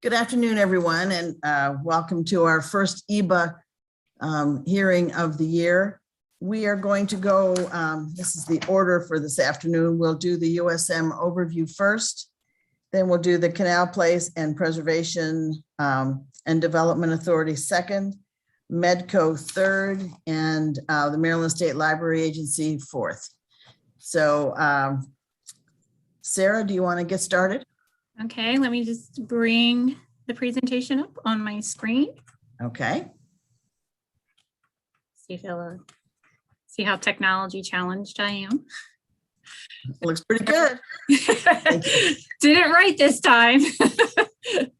Good afternoon, everyone, and welcome to our first EBA hearing of the year. We are going to go, this is the order for this afternoon. We'll do the USM overview first, then we'll do the Canal Place and Preservation and Development Authority second, Medco third, and the Maryland State Library Agency fourth. So Sarah, do you want to get started? Okay, let me just bring the presentation up on my screen. Okay. See how technology challenged I am. Looks pretty good. Didn't write this time. So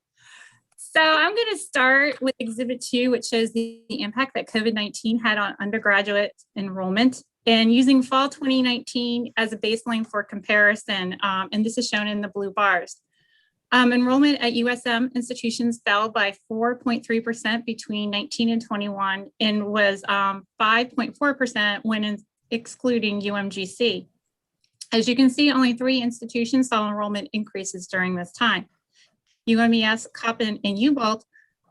I'm going to start with Exhibit 2, which shows the impact that COVID-19 had on undergraduate enrollment, and using fall 2019 as a baseline for comparison. And this is shown in the blue bars. Enrollment at USM institutions fell by 4.3% between 19 and 21 and was 5.4% when excluding UMGC. As you can see, only 3 institutions saw enrollment increases during this time. UMES, Covet, and UBalt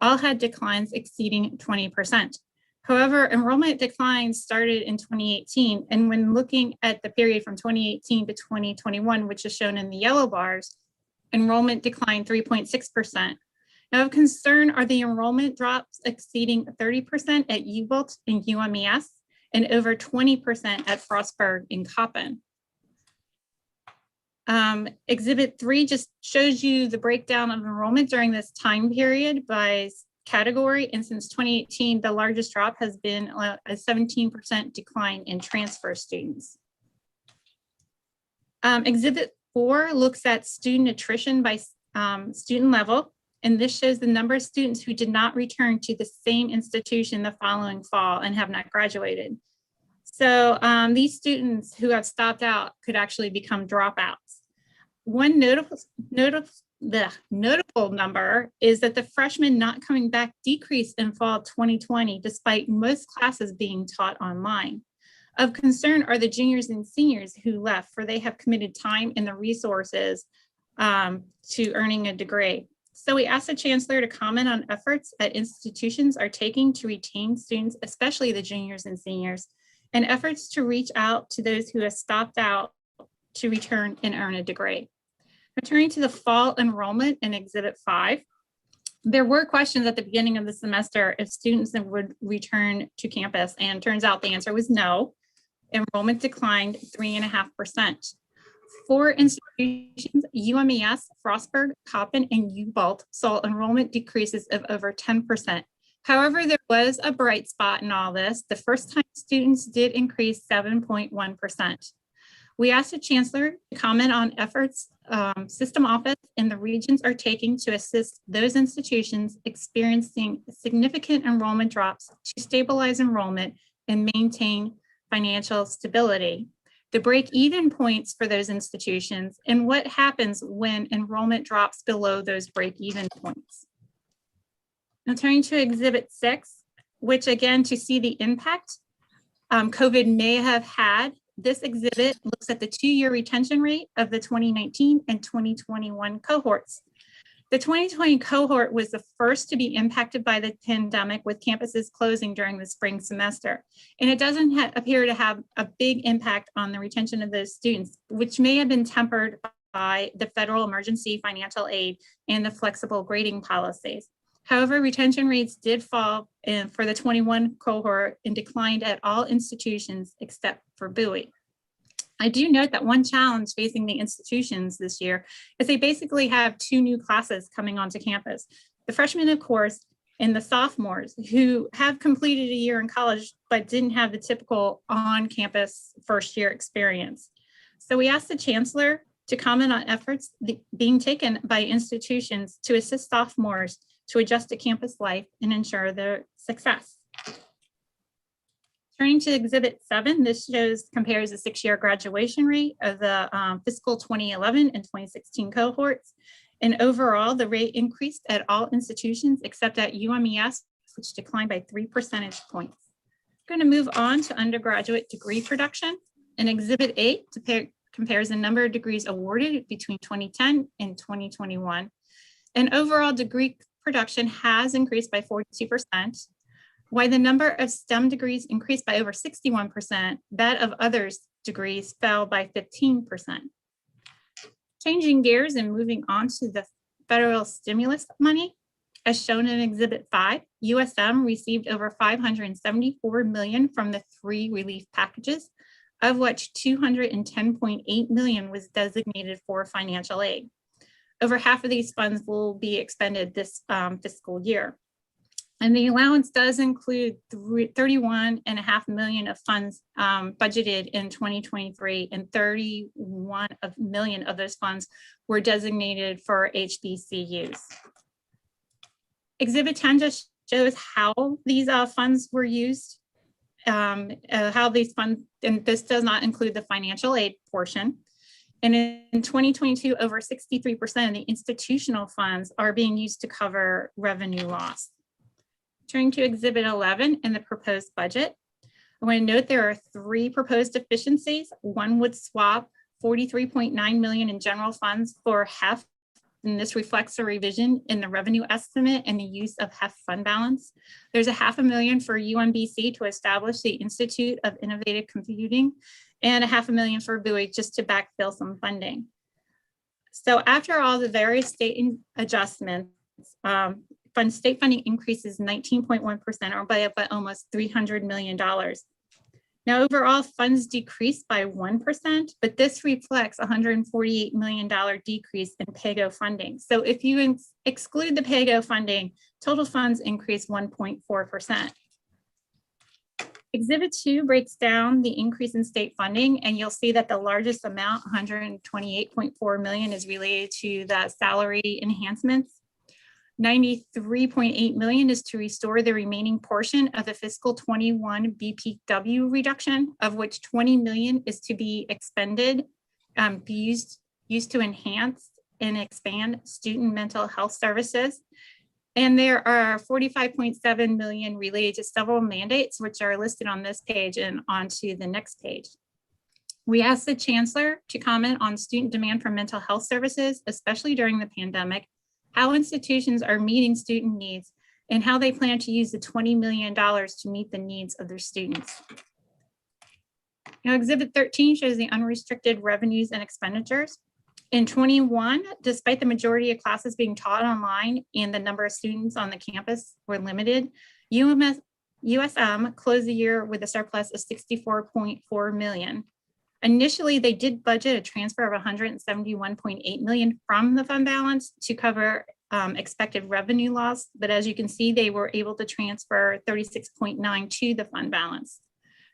all had declines exceeding 20%. However, enrollment declines started in 2018, and when looking at the period from 2018 to 2021, which is shown in the yellow bars, enrollment declined 3.6%. Now, of concern are the enrollment drops exceeding 30% at UBalt and UMES and over 20% at Frostburg and Coppin. Exhibit 3 just shows you the breakdown of enrollment during this time period by category. And since 2018, the largest drop has been a 17% decline in transfer students. Exhibit 4 looks at student attrition by student level, and this shows the number of students who did not return to the same institution the following fall and have not graduated. So these students who have stopped out could actually become dropouts. One notable number is that the freshmen not coming back decreased in fall 2020, despite most classes being taught online. Of concern are the juniors and seniors who left, for they have committed time and the resources to earning a degree. So we asked the Chancellor to comment on efforts that institutions are taking to retain students, especially the juniors and seniors, and efforts to reach out to those who have stopped out to return and earn a degree. Returning to the fall enrollment in Exhibit 5, there were questions at the beginning of the semester if students would return to campus, and turns out the answer was no. Enrollment declined 3.5%. 4 institutions, UMES, Frostburg, Coppin, and UBalt, saw enrollment decreases of over 10%. However, there was a bright spot in all this. The first-time students did increase 7.1%. We asked the Chancellor to comment on efforts System Office and the regions are taking to assist those institutions experiencing significant enrollment drops to stabilize enrollment and maintain financial stability, the break-even points for those institutions, and what happens when enrollment drops below those break-even points. Now turning to Exhibit 6, which again, to see the impact COVID may have had, this exhibit looks at the 2-year retention rate of the 2019 and 2021 cohorts. The 2020 cohort was the first to be impacted by the pandemic, with campuses closing during the spring semester. And it doesn't appear to have a big impact on the retention of those students, which may have been tempered by the federal emergency financial aid and the flexible grading policies. However, retention rates did fall for the 21 cohort and declined at all institutions except for Bowie. I do note that one challenge facing the institutions this year is they basically have 2 new classes coming onto campus. The freshmen, of course, and the sophomores who have completed a year in college but didn't have the typical on-campus first-year experience. So we asked the Chancellor to comment on efforts being taken by institutions to assist sophomores to adjust to campus life and ensure their success. Turning to Exhibit 7, this compares the 6-year graduation rate of the fiscal 2011 and 2016 cohorts. And overall, the rate increased at all institutions except at UMES, which declined by 3 percentage points. I'm going to move on to undergraduate degree production. And Exhibit 8 compares the number of degrees awarded between 2010 and 2021. And overall degree production has increased by 42%, while the number of STEM degrees increased by over 61%, that of others degrees fell by 15%. Changing gears and moving on to the federal stimulus money, as shown in Exhibit 5, USM received over $574 million from the 3 relief packages, of which $210.8 million was designated for financial aid. Over half of these funds will be expended this fiscal year. And the allowance does include $31.5 million of funds budgeted in 2023, and $31 million of those funds were designated for HBCUs. Exhibit 10 just shows how these funds were used, how these funds, and this does not include the financial aid portion. And in 2022, over 63% of the institutional funds are being used to cover revenue loss. Turning to Exhibit 11 and the proposed budget, I want to note there are 3 proposed deficiencies. One would swap $43.9 million in general funds for HEF, and this reflects a revision in the revenue estimate and the use of HEF fund balance. There's $500,000 for UMBC to establish the Institute of Innovative Computing, and $500,000 for BUI just to backfill some funding. So after all the various state adjustments, state funding increases 19.1%, or by almost $300 million. Now, overall funds decreased by 1%, but this reflects $148 million decrease in PAYGO funding. So if you exclude the PAYGO funding, total funds increased 1.4%. Exhibit 2 breaks down the increase in state funding, and you'll see that the largest amount, $128.4 million, is related to the salary enhancements. $93.8 million is to restore the remaining portion of the fiscal 21 BPW reduction, of which $20 million is to be expended, used to enhance and expand student mental health services. And there are $45.7 million related to several mandates, which are listed on this page and onto the next page. We asked the Chancellor to comment on student demand for mental health services, especially during the pandemic, how institutions are meeting student needs, and how they plan to use the $20 million to meet the needs of their students. Now, Exhibit 13 shows the unrestricted revenues and expenditures. In 21, despite the majority of classes being taught online and the number of students on the campus were limited, USM closed the year with a surplus of $64.4 million. Initially, they did budget a transfer of $171.8 million from the fund balance to cover expected revenue loss, but as you can see, they were able to transfer $36.9 to the fund balance.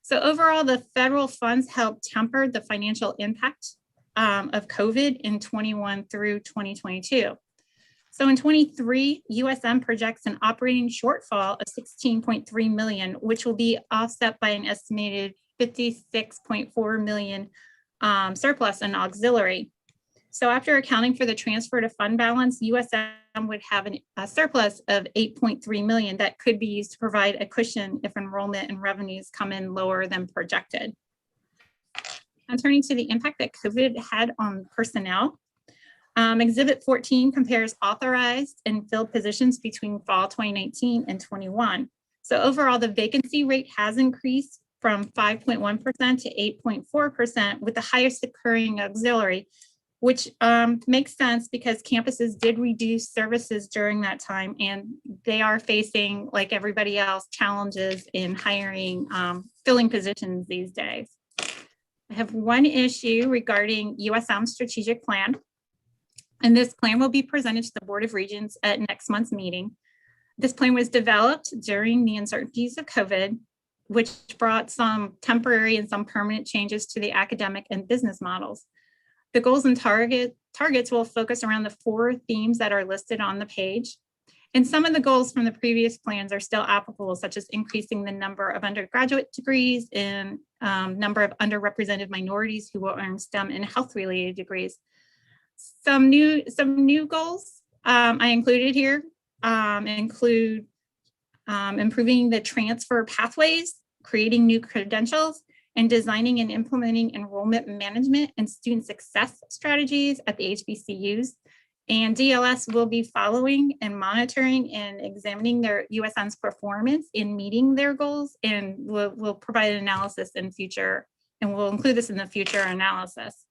So overall, the federal funds helped temper the financial impact of COVID in 21 through 2022. So in 23, USM projects an operating shortfall of $16.3 million, which will be offset by an estimated $56.4 million surplus in auxiliary. So after accounting for the transfer to fund balance, USM would have a surplus of $8.3 million that could be used to provide a cushion if enrollment and revenues come in lower than projected. And turning to the impact that COVID had on personnel, Exhibit 14 compares authorized and filled positions between fall 2019 and 21. So overall, the vacancy rate has increased from 5.1% to 8.4%, with the highest occurring auxiliary, which makes sense because campuses did reduce services during that time, and they are facing, like everybody else, challenges in hiring, filling positions these days. I have one issue regarding Usm Strategic Plan, and this plan will be presented to the Board of Regents at next month's meeting. This plan was developed during the uncertainties of COVID, which brought some temporary and some permanent changes to the academic and business models. The goals and targets will focus around the 4 themes that are listed on the page. And some of the goals from the previous plans are still applicable, such as increasing the number of undergraduate degrees and number of underrepresented minorities who will earn STEM and health-related degrees. Some new goals I included here include improving the transfer pathways, creating new credentials, and designing and implementing enrollment management and student success strategies at the HBCUs, And DLS will be following and monitoring and examining their USM's performance in meeting their goals, and will provide an analysis in future, and we'll include this in the future analysis.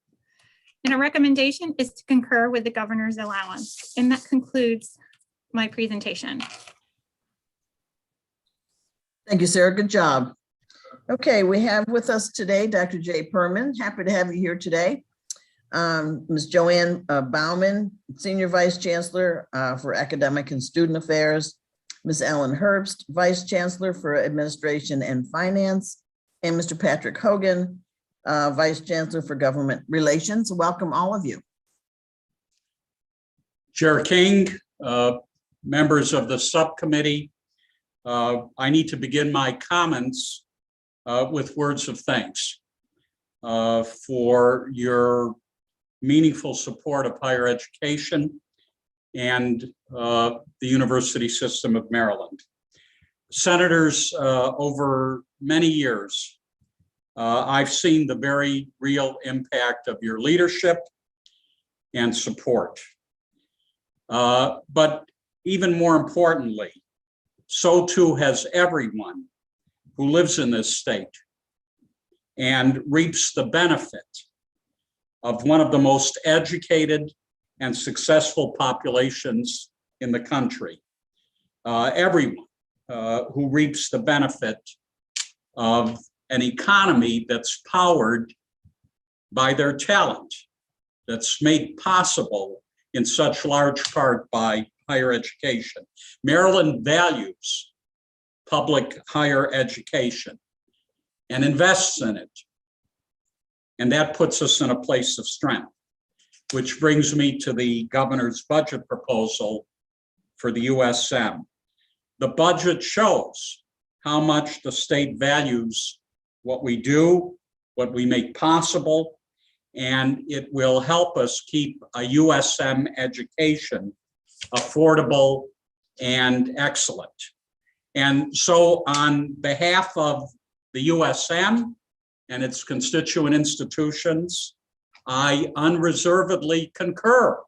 And a recommendation is to concur with the governor's allowance. And that concludes my presentation. Thank you, Sarah. Good job. Okay, we have with us today Dr. Jay Perman. Happy to have you here today. Ms. Joanne Bauman, Senior Vice Chancellor for Academic and Student Affairs, Ms. Ellen Herbst, Vice Chancellor for Administration and Finance, and Mr. Patrick Hogan, Vice Chancellor for Government Relations. Welcome, all of you. Chair King, members of the subcommittee, I need to begin my comments with words of thanks for your meaningful support of higher education and the University System of Maryland. Senators, over many years, I've seen the very real impact of your leadership and support. But even more importantly, so too has everyone who lives in this state and reaps the benefit of one of the most educated and successful populations in the country. Everyone who reaps the benefit of an economy that's powered by their talent, that's made possible in such large part by higher education. Maryland values public higher education and invests in it. And that puts us in a place of strength, which brings me to the governor's budget proposal for the USM. The budget shows how much the state values what we do, what we make possible, and it will help us keep a USM education affordable and excellent. And so on behalf of the USM and its constituent institutions, I unreservedly concur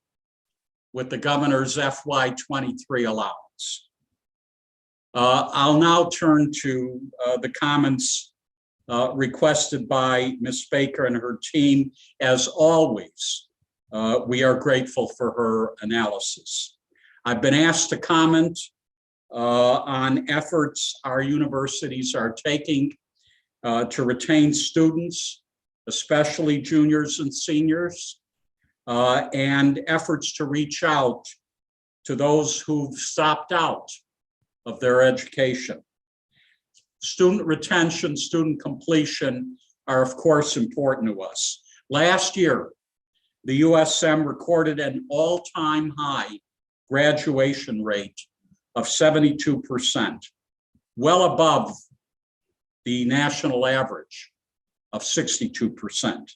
with the governor's FY23 allowance. I'll now turn to the comments requested by Ms. Baker and her team. As always, we are grateful for her analysis. I've been asked to comment on efforts our universities are taking to retain students, especially juniors and seniors, and efforts to reach out to those who've stopped out of their education. Student retention, student completion are of course important to us. Last year, the USM recorded an all-time high graduation rate of 72%, well above the national average of 62%.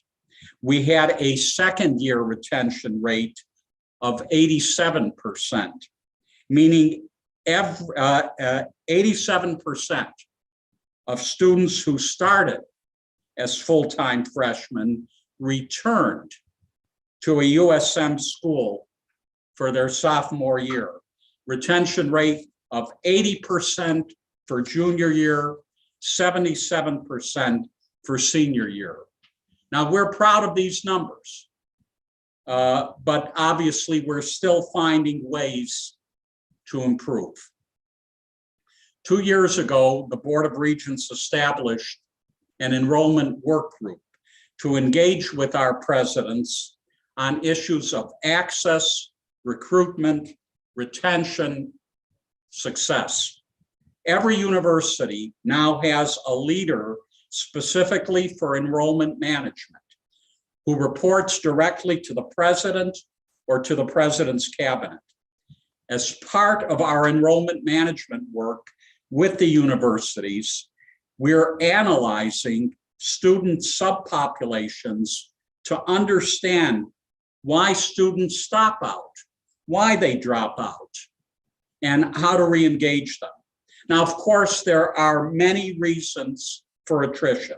We had a second-year retention rate of 87%, meaning 87% of students who started as full-time freshmen returned to a USM school for their sophomore year. Retention rate of 80% for junior year, 77% for senior year. Now, we're proud of these numbers, but obviously we're still finding ways to improve. 2 years ago, the Board of Regents established an enrollment work group to engage with our presidents on issues of access, recruitment, retention, success. Every university now has a leader specifically for enrollment management who reports directly to the president or to the president's cabinet. As part of our enrollment management work with the universities, we're analyzing student subpopulations to understand why students stop out, why they drop out, and how to re-engage them. Now, of course, there are many reasons for attrition,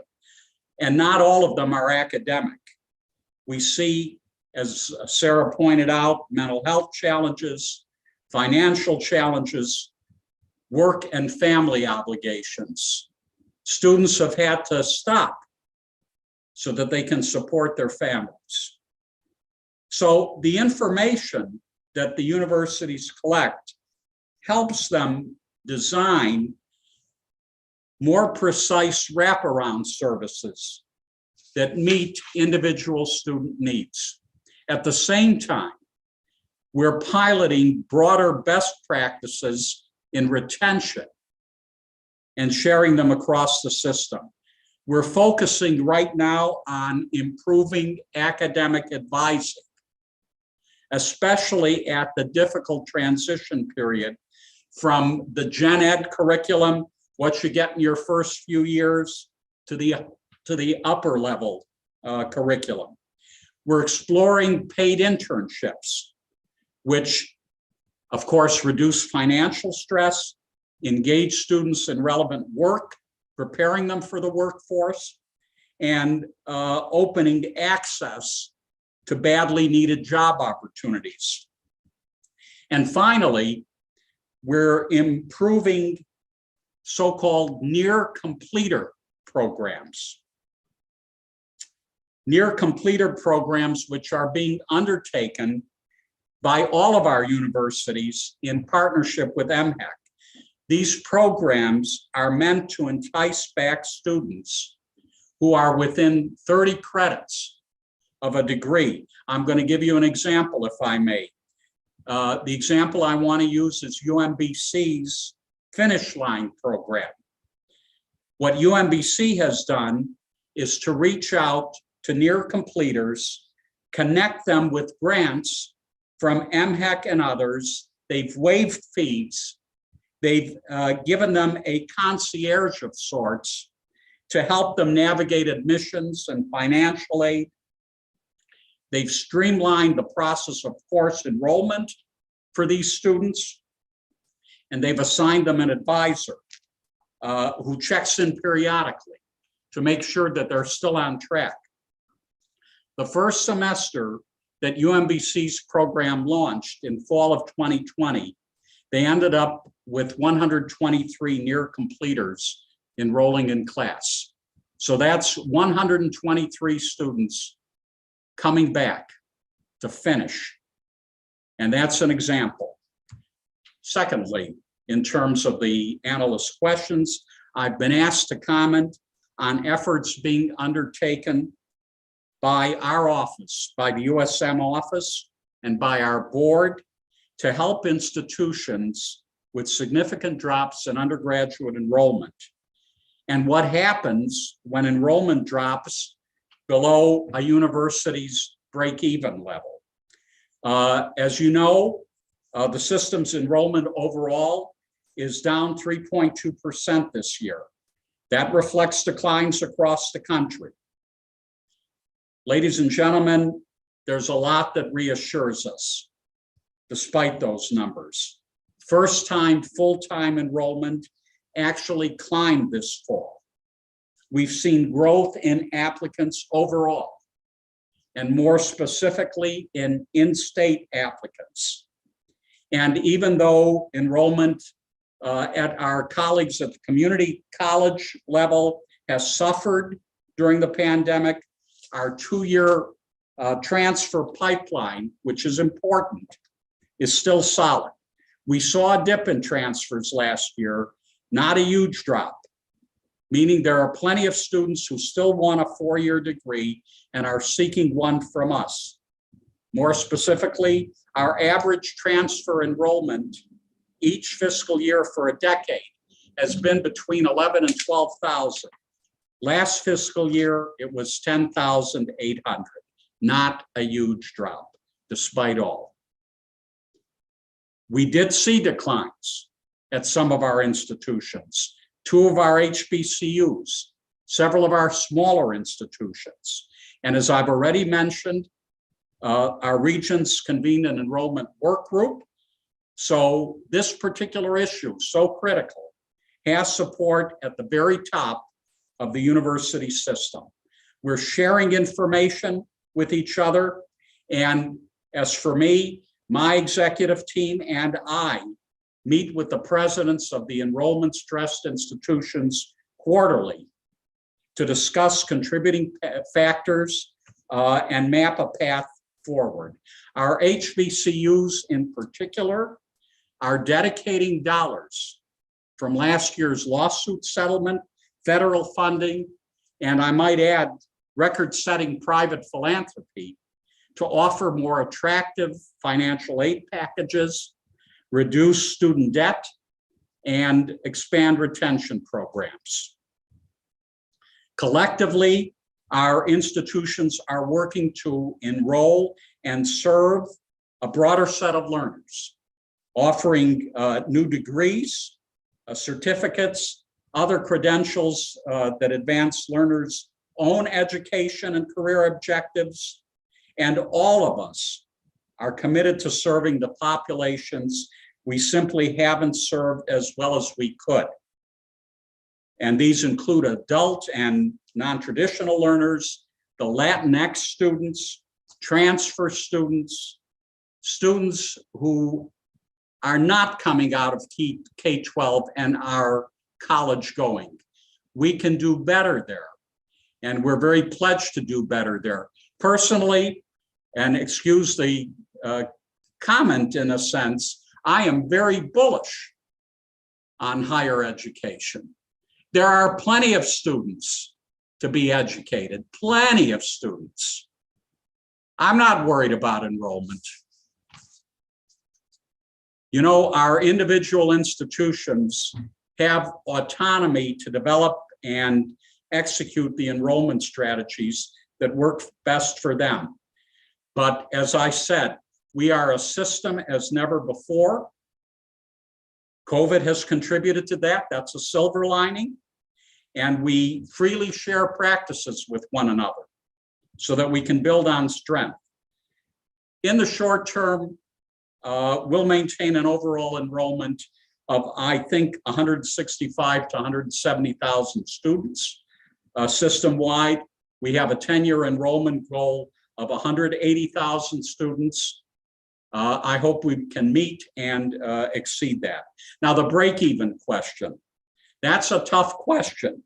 and not all of them are academic. We see as Sarah pointed out, mental health challenges, financial challenges, work and family obligations. Students have had to stop so that they can support their families. So the information that the universities collect helps them design more precise wraparound services that meet individual student needs. At the same time, we're piloting broader best practices in retention and sharing them across the system. We're focusing right now on improving academic advising, especially at the difficult transition period from the gen ed curriculum, what you get in your first few years, to the upper level curriculum. We're exploring paid internships, which of course reduce financial stress, engage students in relevant work, preparing them for the workforce, and opening access to badly needed job opportunities. And finally, we're improving so-called near completer programs. Near completer programs, which are being undertaken by all of our universities in partnership with MHEC. These programs are meant to entice back students who are within 30 credits of a degree. I'm going to give you an example, if I may. The example I want to use is UMBC's Finish Line program. What UMBC has done is to reach out to near completers, connect them with grants from MHEC and others. They've waived fees. They've given them a concierge of sorts to help them navigate admissions and financial aid. They've streamlined the process of course enrollment for these students, and they've assigned them an advisor who checks in periodically to make sure that they're still on track. The first semester that UMBC's program launched in fall of 2020, they ended up with 123 near completers enrolling in class. So that's 123 students coming back to finish. And that's an example. Secondly, in terms of the analyst questions, I've been asked to comment on efforts being undertaken by our office, by the USM office, and by our board to help institutions with significant drops in undergraduate enrollment. And what happens when enrollment drops below a university's break-even level. As you know, the system's enrollment overall is down 3.2% this year. That reflects declines across the country. Ladies and gentlemen, there's a lot that reassures us, despite those numbers. First-time, full-time enrollment actually climbed this fall. We've seen growth in applicants overall, and more specifically in in-state applicants. And even though enrollment at our colleagues at the community college level has suffered during the pandemic, our two-year transfer pipeline, which is important, is still solid. We saw a dip in transfers last year, not a huge drop, meaning there are plenty of students who still want a four-year degree and are seeking one from us. More specifically, our average transfer enrollment each fiscal year for a decade has been between 11 and 12,000. Last fiscal year, it was 10,800, not a huge drop, despite all. We did see declines at some of our institutions, two of our HBCUs, several of our smaller institutions. And as I've already mentioned, our regions convened an enrollment work group. So this particular issue, so critical, has support at the very top of the university system. We're sharing information with each other, And as for me, my executive team and I meet with the presidents of the enrollment stressed institutions quarterly to discuss contributing factors and map a path forward. Our HBCUs in particular are dedicating dollars from last year's lawsuit settlement, federal funding, and I might add, record-setting private philanthropy to offer more attractive financial aid packages, reduce student debt, and expand retention programs. Collectively, our institutions are working to enroll and serve a broader set of learners, offering new degrees, certificates, other credentials that advance learners' own education and career objectives. And all of us are committed to serving the populations we simply haven't served as well as we could. And these include adult and non-traditional learners, the Latinx students, transfer students, students who are not coming out of K-12 and are college going. We can do better there. And we're very pledged to do better there. Personally, and excuse the comment in a sense, I am very bullish on higher education. There are plenty of students to be educated, plenty of students. I'm not worried about enrollment. You know, our individual institutions have autonomy to develop and execute the enrollment strategies that work best for them. But as I said, we are a system as never before. COVID has contributed to that. That's a silver lining. And we freely share practices with one another so that we can build on strength. In the short term, we'll maintain an overall enrollment of, I think, 165 to 170,000 students system-wide. We have a 10-year enrollment goal of 180,000 students. I hope we can meet and exceed that. Now, the break-even question. That's a tough question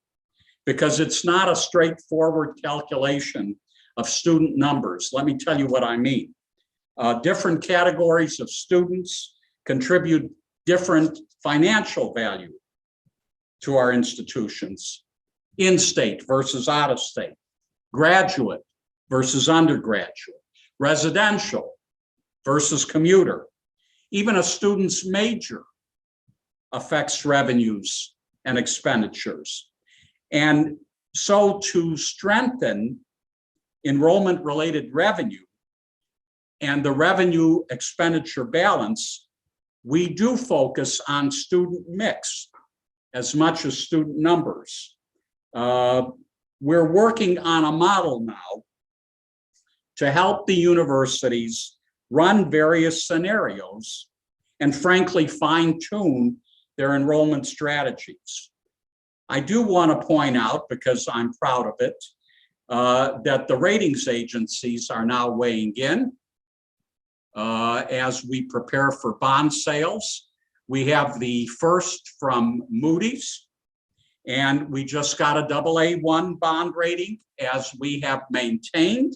because it's not a straightforward calculation of student numbers. Let me tell you what I mean. Different categories of students contribute different financial value to our institutions. In-state versus out-of-state, graduate versus undergraduate, residential versus commuter. Even a student's major affects revenues and expenditures. And so to strengthen enrollment-related revenue and the revenue expenditure balance, we do focus on student mix as much as student numbers. We're working on a model now to help the universities run various scenarios and frankly fine-tune their enrollment strategies. I do want to point out, because I'm proud of it, that the ratings agencies are now weighing in as we prepare for bond sales. We have the first from Moody's, and we just got a AA1 bond rating, as we have maintained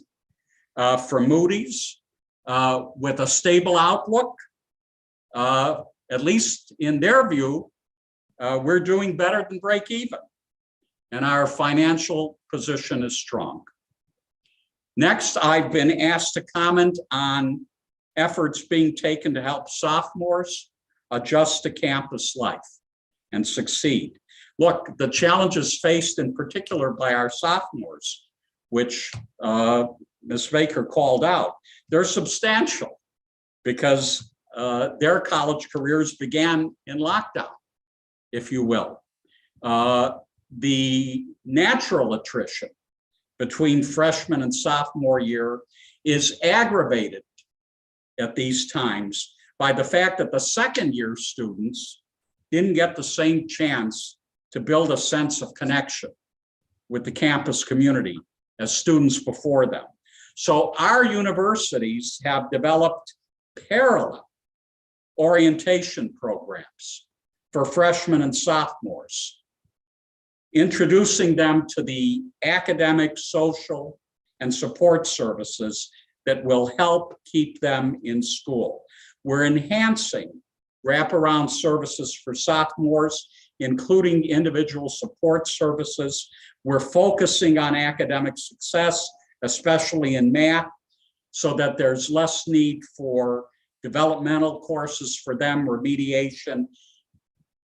for Moody's with a stable outlook. At least in their view, we're doing better than break even, and our financial position is strong. Next, I've been asked to comment on efforts being taken to help sophomores adjust to campus life and succeed. Look, the challenges faced in particular by our sophomores, which Ms. Baker called out, they're substantial because their college careers began in lockdown, if you will. The natural attrition between freshman and sophomore year is aggravated at these times by the fact that the second year students didn't get the same chance to build a sense of connection with the campus community as students before them. So our universities have developed parallel orientation programs for freshmen and sophomores, introducing them to the academic, social, and support services that will help keep them in school. We're enhancing wraparound services for sophomores, including individual support services. We're focusing on academic success, especially in math, so that there's less need for developmental courses for them, remediation.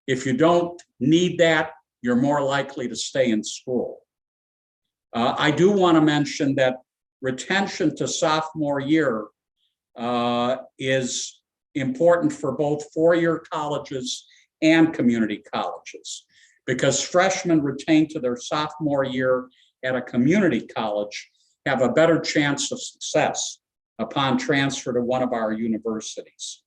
If you don't need that, you're more likely to stay in school. I do want to mention that retention to sophomore year is important for both four-year colleges and community colleges, because freshmen retained to their sophomore year at a community college have a better chance of success upon transfer to one of our universities.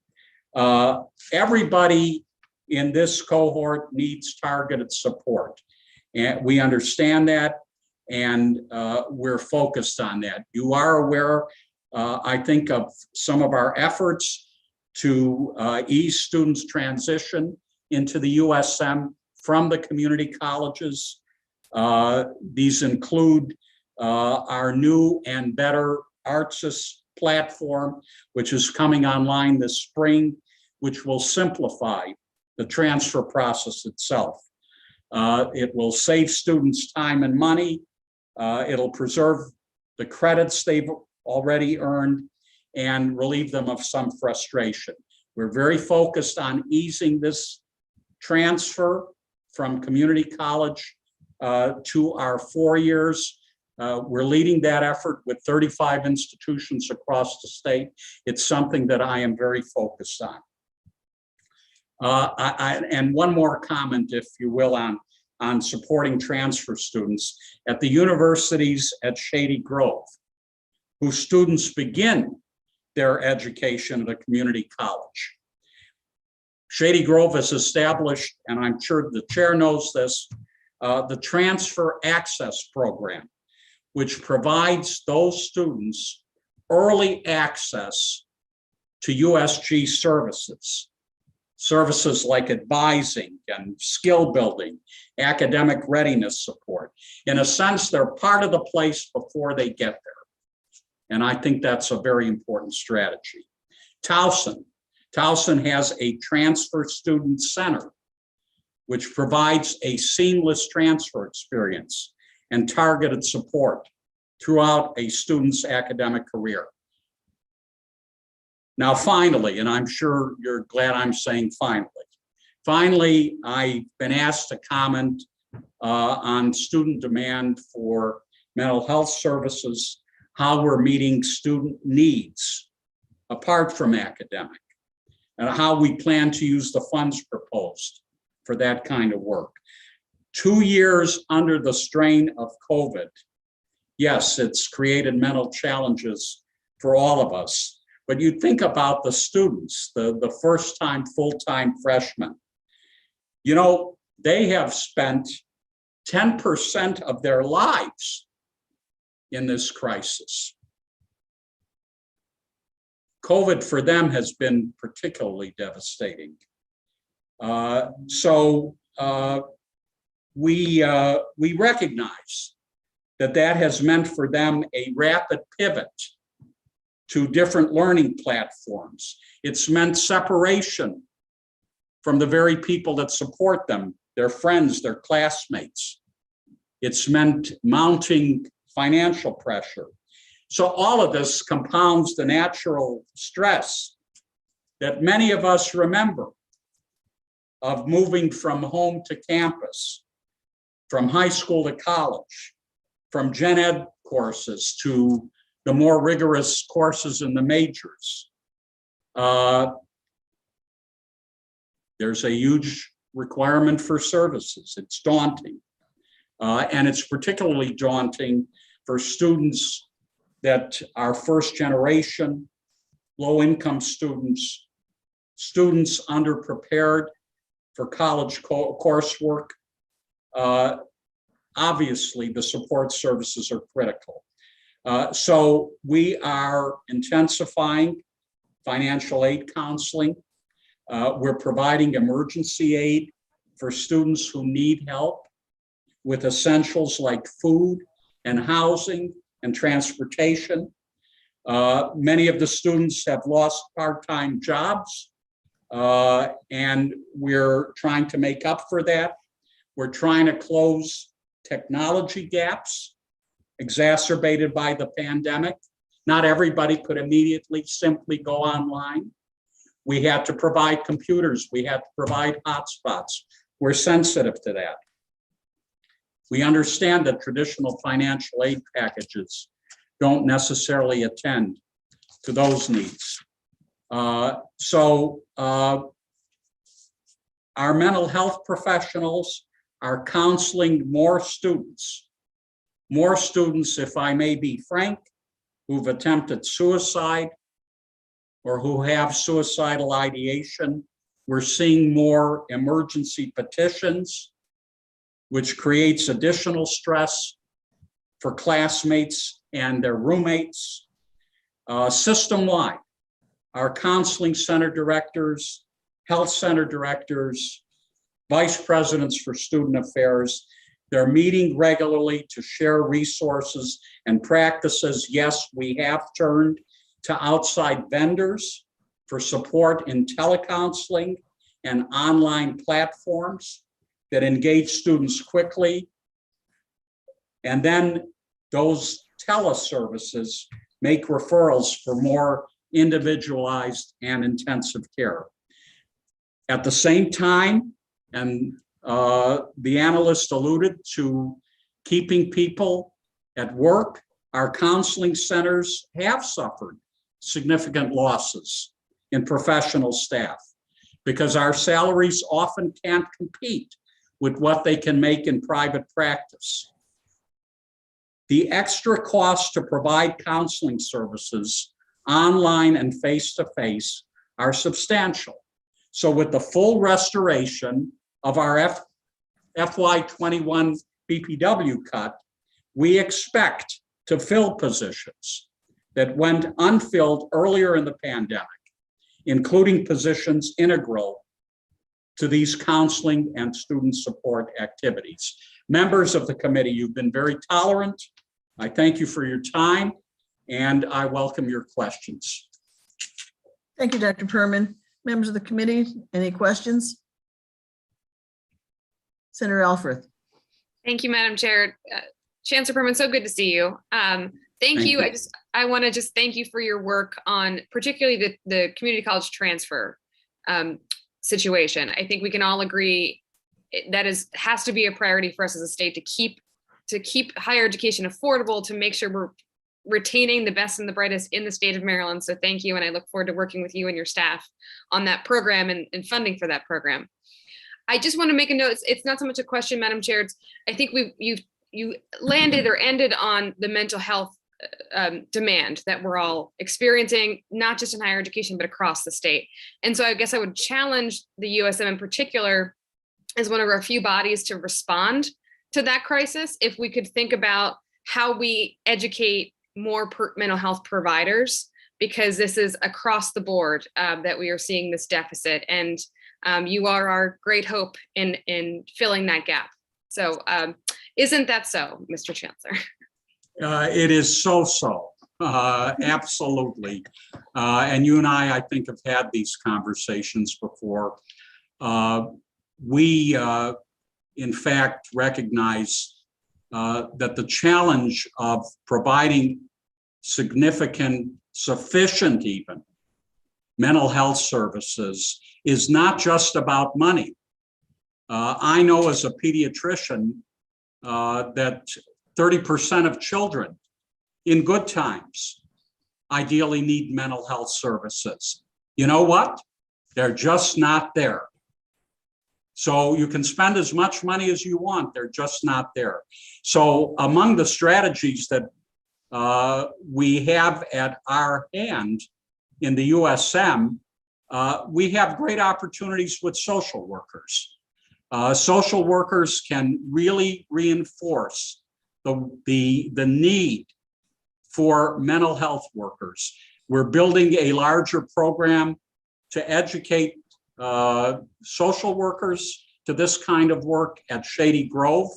Everybody in this cohort needs targeted support, and we understand that, and we're focused on that. You are aware, I think, of some of our efforts to ease students' transition into the USM from the community colleges. These include our new and better ArtsIS platform, which is coming online this spring, which will simplify the transfer process itself. It will save students time and money. It'll preserve the credits they've already earned and relieve them of some frustration. We're very focused on easing this transfer from community college to our 4 years. We're leading that effort with 35 institutions across the state. It's something that I am very focused on. And one more comment, if you will, on supporting transfer students. At the universities at Shady Grove, whose students begin their education at a community college. Shady Grove has established, and I'm sure the chair knows this, the Transfer Access Program, which provides those students early access to USG services. Services like advising and skill building, academic readiness support. In a sense, they're part of the place before they get there. And I think that's a very important strategy. Towson has a transfer student center, which provides a seamless transfer experience and targeted support throughout a student's academic career. Now, finally, and I'm sure you're glad I'm saying finally, I've been asked to comment on student demand for mental health services, how we're meeting student needs apart from academic, and how we plan to use the funds proposed for that kind of work. 2 years under the strain of COVID, yes, it's created mental challenges for all of us. But you think about the students, the first-time full-time freshmen. You know, they have spent 10% of their lives in this crisis. COVID for them has been particularly devastating. We recognize that has meant for them a rapid pivot to different learning platforms. It's meant separation from the very people that support them, their friends, their classmates. It's meant mounting financial pressure. So all of this compounds the natural stress that many of us remember of moving from home to campus, from high school to college, from gen ed courses to the more rigorous courses in the majors. There's a huge requirement for services. It's daunting. And it's particularly daunting for students that are first generation, low income students, students underprepared for college coursework. Obviously, the support services are critical. So we are intensifying financial aid counseling. We're providing emergency aid for students who need help with essentials like food and housing and transportation. Many of the students have lost part-time jobs, and we're trying to make up for that. We're trying to close technology gaps exacerbated by the pandemic. Not everybody could immediately simply go online. We had to provide computers. We had to provide hotspots. We're sensitive to that. We understand that traditional financial aid packages don't necessarily attend to those needs. So our mental health professionals are counseling more students, if I may be frank, who've attempted suicide or who have suicidal ideation. We're seeing more emergency petitions, which creates additional stress for classmates and their roommates. System-wide, our counseling center directors, health center directors, vice presidents for student affairs, they're meeting regularly to share resources and practices. Yes, we have turned to outside vendors for support in telecounseling and online platforms that engage students quickly. And then those teleservices make referrals for more individualized and intensive care. At the same time, and the analyst alluded to keeping people at work, our counseling centers have suffered significant losses in professional staff because our salaries often can't compete with what they can make in private practice. The extra cost to provide counseling services online and face-to-face are substantial. So with the full restoration of our FY21 BPW cut, we expect to fill positions that went unfilled earlier in the pandemic, including positions integral to these counseling and student support activities. Members of the committee, you've been very tolerant. I thank you for your time, and I welcome your questions. Thank you, Dr. Perman. Members of the committee, any questions? Senator Alfrith. Thank you, Madam Chair. Chancellor Perman, so good to see you. Thank you. I want to just thank you for your work on particularly the community college transfer situation. I think we can all agree that has to be a priority for us as a state to keep higher education affordable, to make sure we're retaining the best and the brightest in the state of Maryland. So thank you. And I look forward to working with you and your staff on that program and funding for that program. I just want to make a note. It's not so much a question, Madam Chair. I think you landed or ended on the mental health demand that we're all experiencing, not just in higher education, but across the state. And so I guess I would challenge the USM in particular as one of our few bodies to respond to that crisis. If we could think about how we educate more mental health providers, because this is across the board that we are seeing this deficit, and you are our great hope in filling that gap. So isn't that so, Mr. Chancellor? It is so, absolutely. And you and I think, have had these conversations before. We, in fact, recognize that the challenge of providing sufficient even mental health services is not just about money. I know as a pediatrician that 30% of children in good times ideally need mental health services. You know what? They're just not there. So you can spend as much money as you want, they're just not there. So among the strategies that we have at our hand in the USM, we have great opportunities with social workers. Social workers can really reinforce the need for mental health workers. We're building a larger program to educate social workers to this kind of work at Shady Grove.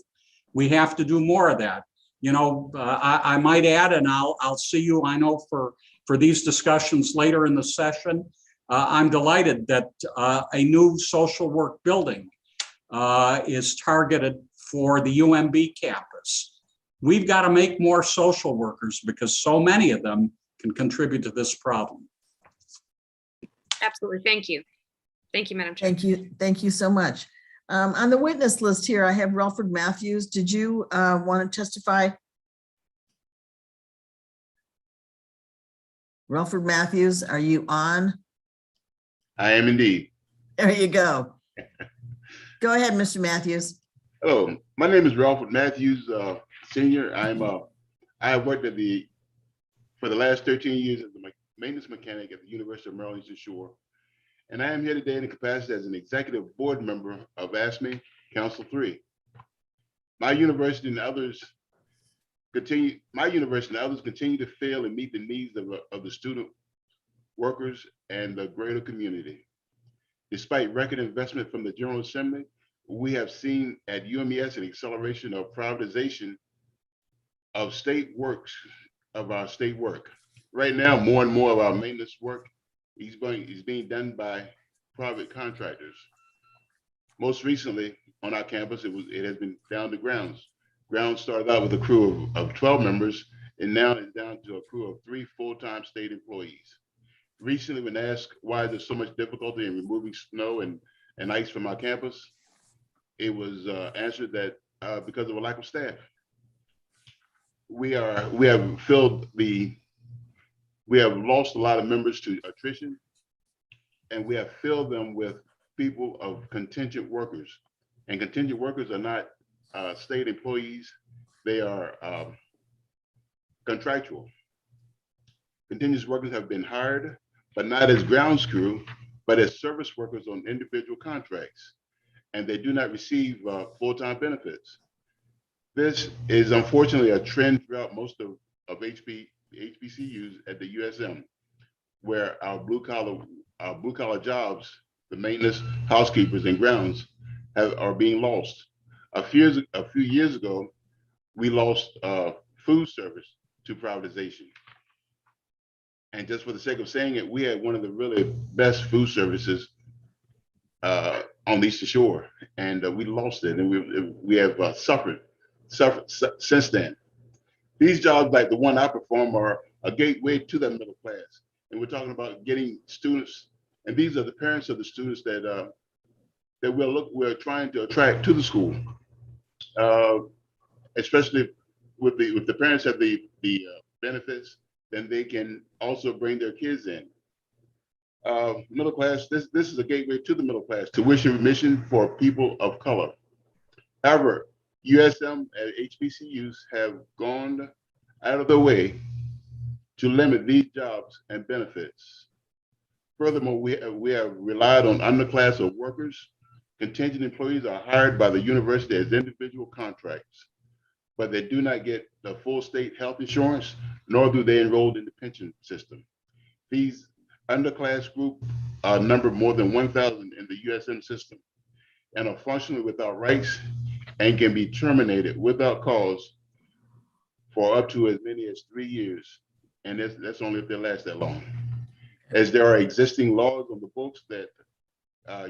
We have to do more of that. You know, I might add, and I'll see you, I know, for these discussions later in the session. I'm delighted that a new social work building is targeted for the UMB campus. We've got to make more social workers because so many of them can contribute to this problem. Absolutely. Thank you. Thank you, Madam Chair. Thank you. Thank you so much. On the witness list here, I have Relford Matthews. Did you want to testify? Relford Matthews, are you on? I am indeed. There you go. Go ahead, Mr. Matthews. Hello, my name is Relford Matthews, Senior. I have worked for the last 13 years as a maintenance mechanic at the University of Maryland Eastern Shore. And I am here today in the capacity as an executive board member of ASME Council 3. My university and others continue to fail and meet the needs of the student workers and the greater community. Despite record investment from the General Assembly, we have seen at UMES an acceleration of privatization of our state work. Right now, more and more of our maintenance work is being done by private contractors. Most recently on our campus, it has been down to grounds. Grounds started out with a crew of 12 members, and now it's down to a crew of 3 full-time state employees. Recently, when asked why there's so much difficulty in removing snow and ice from our campus, it was answered that because of a lack of staff. We have lost a lot of members to attrition, and we have filled them with people of contingent workers. And contingent workers are not state employees, they are contractual. Contingent workers have been hired, but not as grounds crew, but as service workers on individual contracts. And they do not receive full-time benefits. This is unfortunately a trend throughout most of HBCUs at the USM, where our blue collar jobs, the maintenance, housekeepers, and grounds are being lost. A few years ago, we lost food service to privatization. And just for the sake of saying it, we had one of the really best food services on the Eastern Shore, and we lost it, and we have suffered since then. These jobs, like the one I perform, are a gateway to the middle class, and we're talking about getting students, and these are the parents of the students that we're trying to attract to the school, especially with the parents have the benefits, then they can also bring their kids in. Middle class, this is a gateway to the middle class, tuition remission for people of color. However, USM and HBCUs have gone out of their way to limit these jobs and benefits. Furthermore, we have relied on underclass of workers. Contingent employees are hired by the university as individual contracts, but they do not get the full state health insurance, nor do they enroll in the pension system. These underclass group number more than 1,000 in the USM system and are functionally without rights and can be terminated without cause for up to as many as 3 years. And that's only if they last that long. As there are existing laws on the books that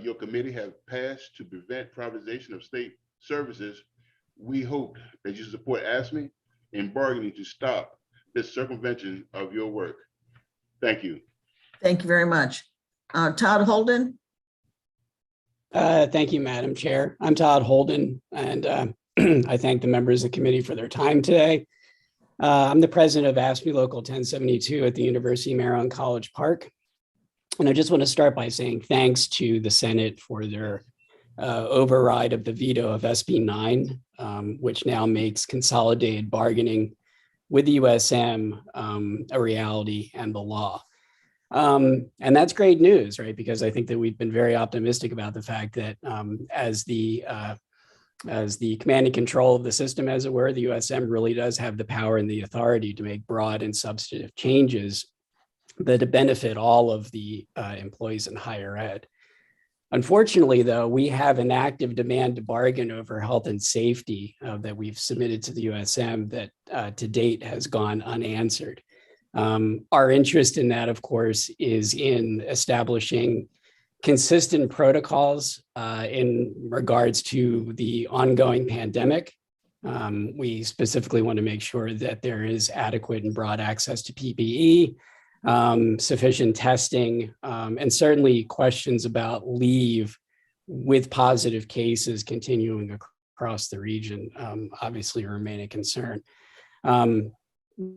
your committee have passed to prevent privatization of state services, we hope that you support ASME in bargaining to stop this circumvention of your work. Thank you. Thank you very much. Todd Holden. Thank you, Madam Chair. I'm Todd Holden, and I thank the members of the committee for their time today. I'm the president of ASME Local 1072 at the University of Maryland College Park. And I just want to start by saying thanks to the Senate for their override of the veto of SB 9, which now makes consolidated bargaining with the USM a reality and the law. And that's great news, right? Because I think that we've been very optimistic about the fact that as the As the command and control of the system, as it were, the USM really does have the power and the authority to make broad and substantive changes that benefit all of the employees in higher ed. Unfortunately, though, we have an active demand to bargain over health and safety that we've submitted to the USM that to date has gone unanswered. Our interest in that, of course, is in establishing consistent protocols in regards to the ongoing pandemic. We specifically want to make sure that there is adequate and broad access to PPE, sufficient testing, and certainly questions about leave with positive cases continuing across the region obviously remain a concern.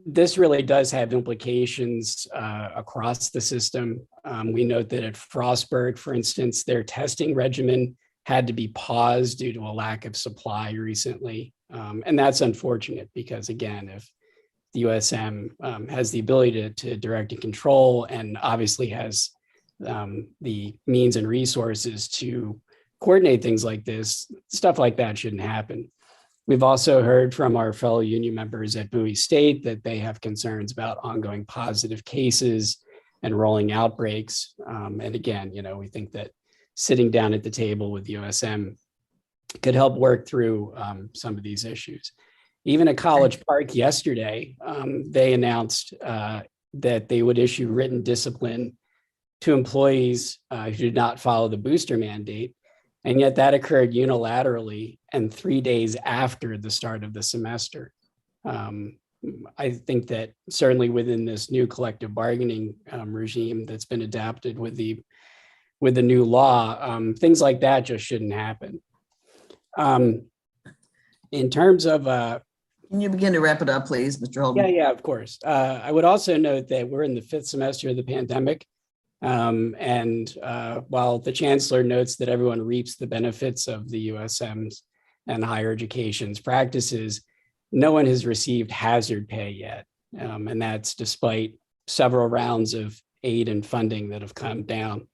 This really does have implications across the system. We note that at Frostburg, for instance, their testing regimen had to be paused due to a lack of supply recently. And that's unfortunate because, again, if the USM has the ability to direct and control and obviously has the means and resources to coordinate things like this, stuff like that shouldn't happen. We've also heard from our fellow union members at Bowie State that they have concerns about ongoing positive cases and rolling outbreaks. And again, we think that sitting down at the table with the USM could help work through some of these issues. Even at College Park yesterday, they announced that they would issue written discipline to employees who did not follow the booster mandate. And yet that occurred unilaterally and 3 days after the start of the semester. I think that certainly within this new collective bargaining regime that's been adapted with the new law, things like that just shouldn't happen. In terms of Can you begin to wrap it up, please, Mr. Holden? yeah, of course. I would also note that we're in the 5th semester of the pandemic. While the chancellor notes that everyone reaps the benefits of the USM's and higher education's practices, no one has received hazard pay yet. And that's despite several rounds of aid and funding that have come down.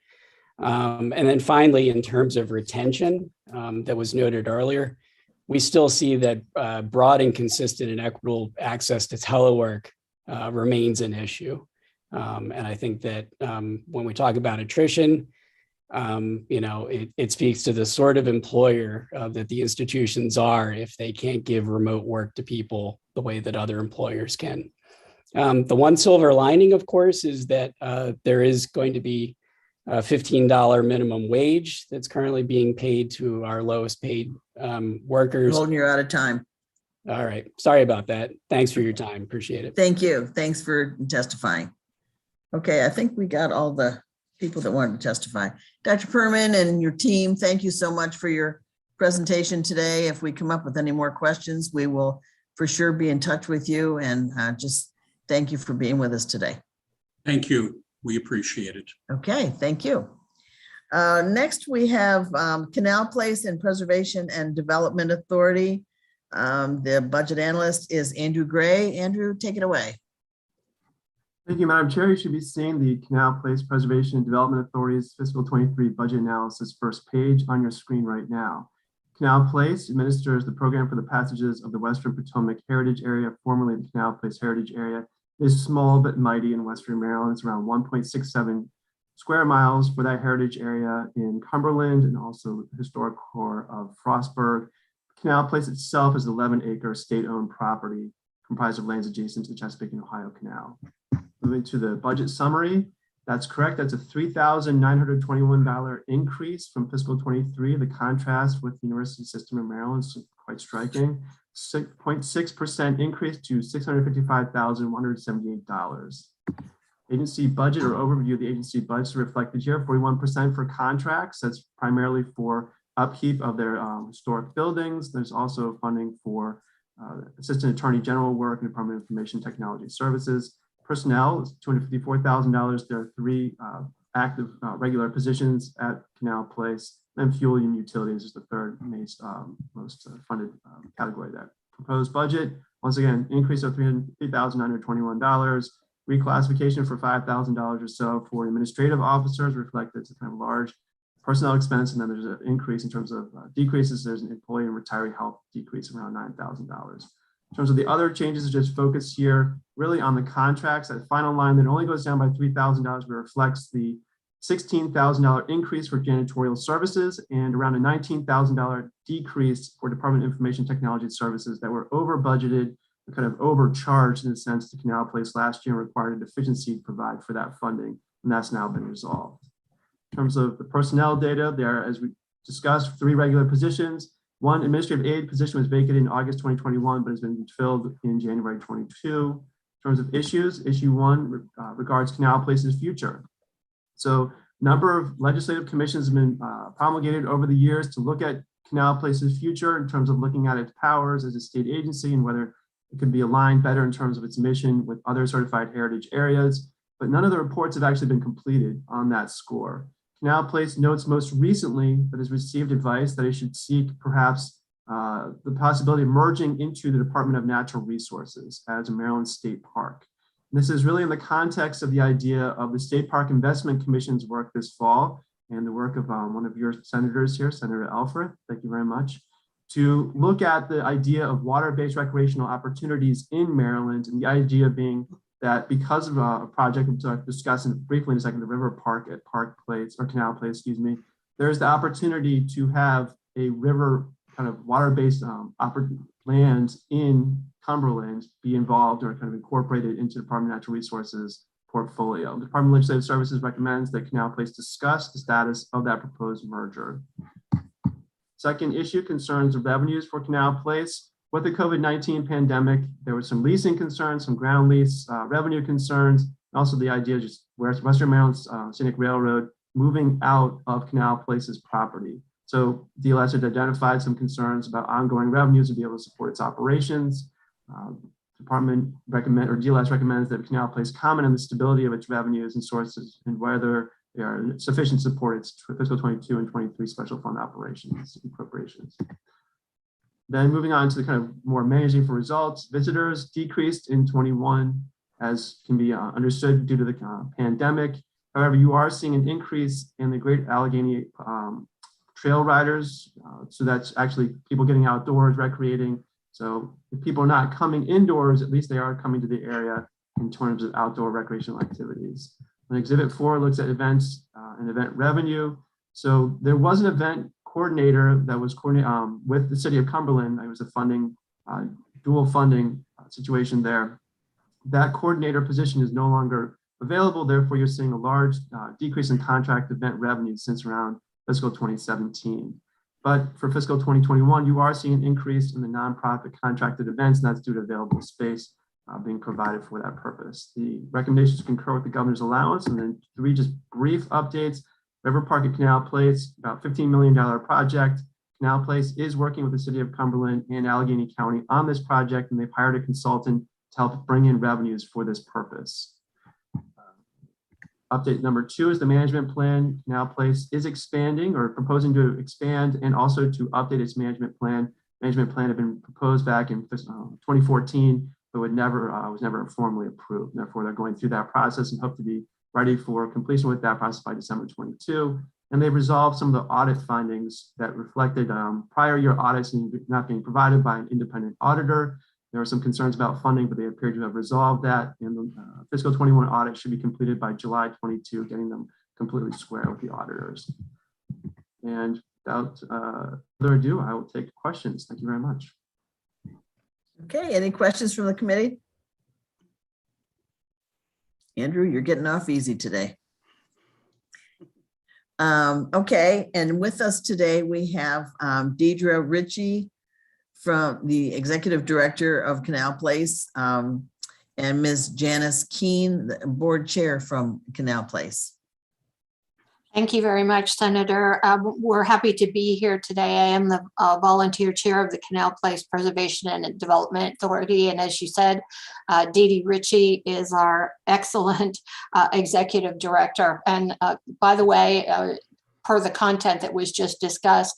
And then finally, in terms of retention that was noted earlier, we still see that broad and consistent and equitable access to telework remains an issue. And I think that when we talk about attrition, it speaks to the sort of employer that the institutions are if they can't give remote work to people the way that other employers can. The one silver lining, of course, is that there is going to be a $15 minimum wage that's currently being paid to our lowest paid workers. Holden, you're out of time. All right. Sorry about that. Thanks for your time. Appreciate it. Thank you. Thanks for testifying. Okay, I think we got all the people that wanted to testify. Dr. Perman and your team, thank you so much for your presentation today. If we come up with any more questions, we will for sure be in touch with you, and just thank you for being with us today. Thank you. We appreciate it. Okay, thank you. Next, we have Canal Place and Preservation and Development Authority. The budget analyst is Andrew Gray. Andrew, take it away. Thank you, Madam Chair. You should be seeing the Canal Place Preservation and Development Authority's fiscal 23 budget analysis first page on your screen right now. Canal Place administers the program for the passages of the Western Potomac Heritage Area, formerly the Canal Place Heritage Area. It is small but mighty in Western Maryland. It's around 1.67 square miles for that heritage area in Cumberland and also the historic core of Frostburg. Canal Place itself is 11-acre state-owned property comprised of lands adjacent to the Chesapeake and Ohio Canal. Moving to the budget summary, that's correct. That's a $3,921 increase from fiscal 23. The contrast with the university system in Maryland is quite striking. 6.6% increase to $655,178. Agency budget or overview of the agency budget reflected here, 41% for contracts. That's primarily for upkeep of their historic buildings. There's also funding for Assistant Attorney General work and Department of Information Technology Services. Personnel is $254,000. There are 3 active regular positions at Canal Place, and fuel and utilities is the third most funded category. That proposed budget, once again, increase of $308,921. Reclassification for $5,000 or so for administrative officers reflected. It's a kind of large personnel expense, and then there's an increase in terms of decreases. There's an employee and retiree health decrease around $9,000. In terms of the other changes, just focus here really on the contracts. That final line that only goes down by $3,000, but reflects the $16,000 increase for janitorial services and around a $19,000 decrease for Department of Information Technology Services that were over budgeted, kind of overcharged in a sense to Canal Place last year and required a deficiency to provide for that funding, and that's now been resolved. In terms of the personnel data, there are, as we discussed, 3 regular positions. 1 administrative aide position was vacated in August 2021, but has been filled in January 22. In terms of issues, issue 1 regards Canal Place's future. So number of legislative commissions have been promulgated over the years to look at Canal Place's future in terms of looking at its powers as a state agency and whether it could be aligned better in terms of its mission with other certified heritage areas, but none of the reports have actually been completed on that score. Canal Place notes most recently that has received advice that it should seek perhaps the possibility of merging into the Department of Natural Resources as a Maryland state park. And this is really in the context of the idea of the State Park Investment Commission's work this fall and the work of one of your senators here, Senator Alfred, thank you very much, to look at the idea of water-based recreational opportunities in Maryland, and the idea being that because of a project I'm discussing briefly in a second, the River Park at Park Place or Canal Place, excuse me, there's the opportunity to have a river kind of water-based land in Cumberland be involved or kind of incorporated into the Department of Natural Resources portfolio. The Department of Legislative Services recommends that Canal Place discuss the status of that proposed merger. Second issue concerns the revenues for Canal Place. With the COVID-19 pandemic, there was some leasing concerns, some ground lease revenue concerns, and also the idea of just Western Maryland's Scenic Railroad moving out of Canal Place's property. So DLS had identified some concerns about ongoing revenues to be able to support its operations. DLS recommends that Canal Place comment on the stability of its revenues and sources and whether they are sufficient to support its fiscal 22 and 23 special fund operations appropriations. Then moving on to the kind of more managing for results, visitors decreased in 21 as can be understood due to the pandemic. However, you are seeing an increase in the Great Allegheny trail riders. So that's actually people getting outdoors, recreating. So if people are not coming indoors, at least they are coming to the area in terms of outdoor recreational activities. And Exhibit 4 looks at events and event revenue. So there was an event coordinator that was with the city of Cumberland. It was a funding, dual funding situation there. That coordinator position is no longer available. Therefore, you're seeing a large decrease in contract event revenue since around fiscal 2017. But for fiscal 2021, you are seeing an increase in the nonprofit contracted events, and that's due to available space being provided for that purpose. The recommendations concur with the governor's allowance, and then 3 just brief updates. River Park at Canal Place, about $15 million project. Canal Place is working with the city of Cumberland and Allegheny County on this project, and they've hired a consultant to help bring in revenues for this purpose. Update number 2 is the management plan. Canal Place is expanding or proposing to expand and also to update its management plan. Management plan had been proposed back in 2014, but was never formally approved. Therefore, they're going through that process and hope to be ready for completion with that process by December 22. And they've resolved some of the audit findings that reflected prior year audits not being provided by an independent auditor. There were some concerns about funding, but they appear to have resolved that. And the fiscal 21 audit should be completed by July 22, getting them completely square with the auditors. And without further ado, I will take questions. Thank you very much. Okay, any questions from the committee? Andrew, you're getting off easy today. Okay, and with us today, we have Deidre Ritchie, from the Executive Director of Canal Place, and Ms. Janice Keene, the Board Chair from Canal Place. Thank you very much, Senator. We're happy to be here today. I am the volunteer chair of the Canal Place Preservation and Development Authority. And as you said, Deidre Ritchie is our excellent executive director. And by the way, per the content that was just discussed,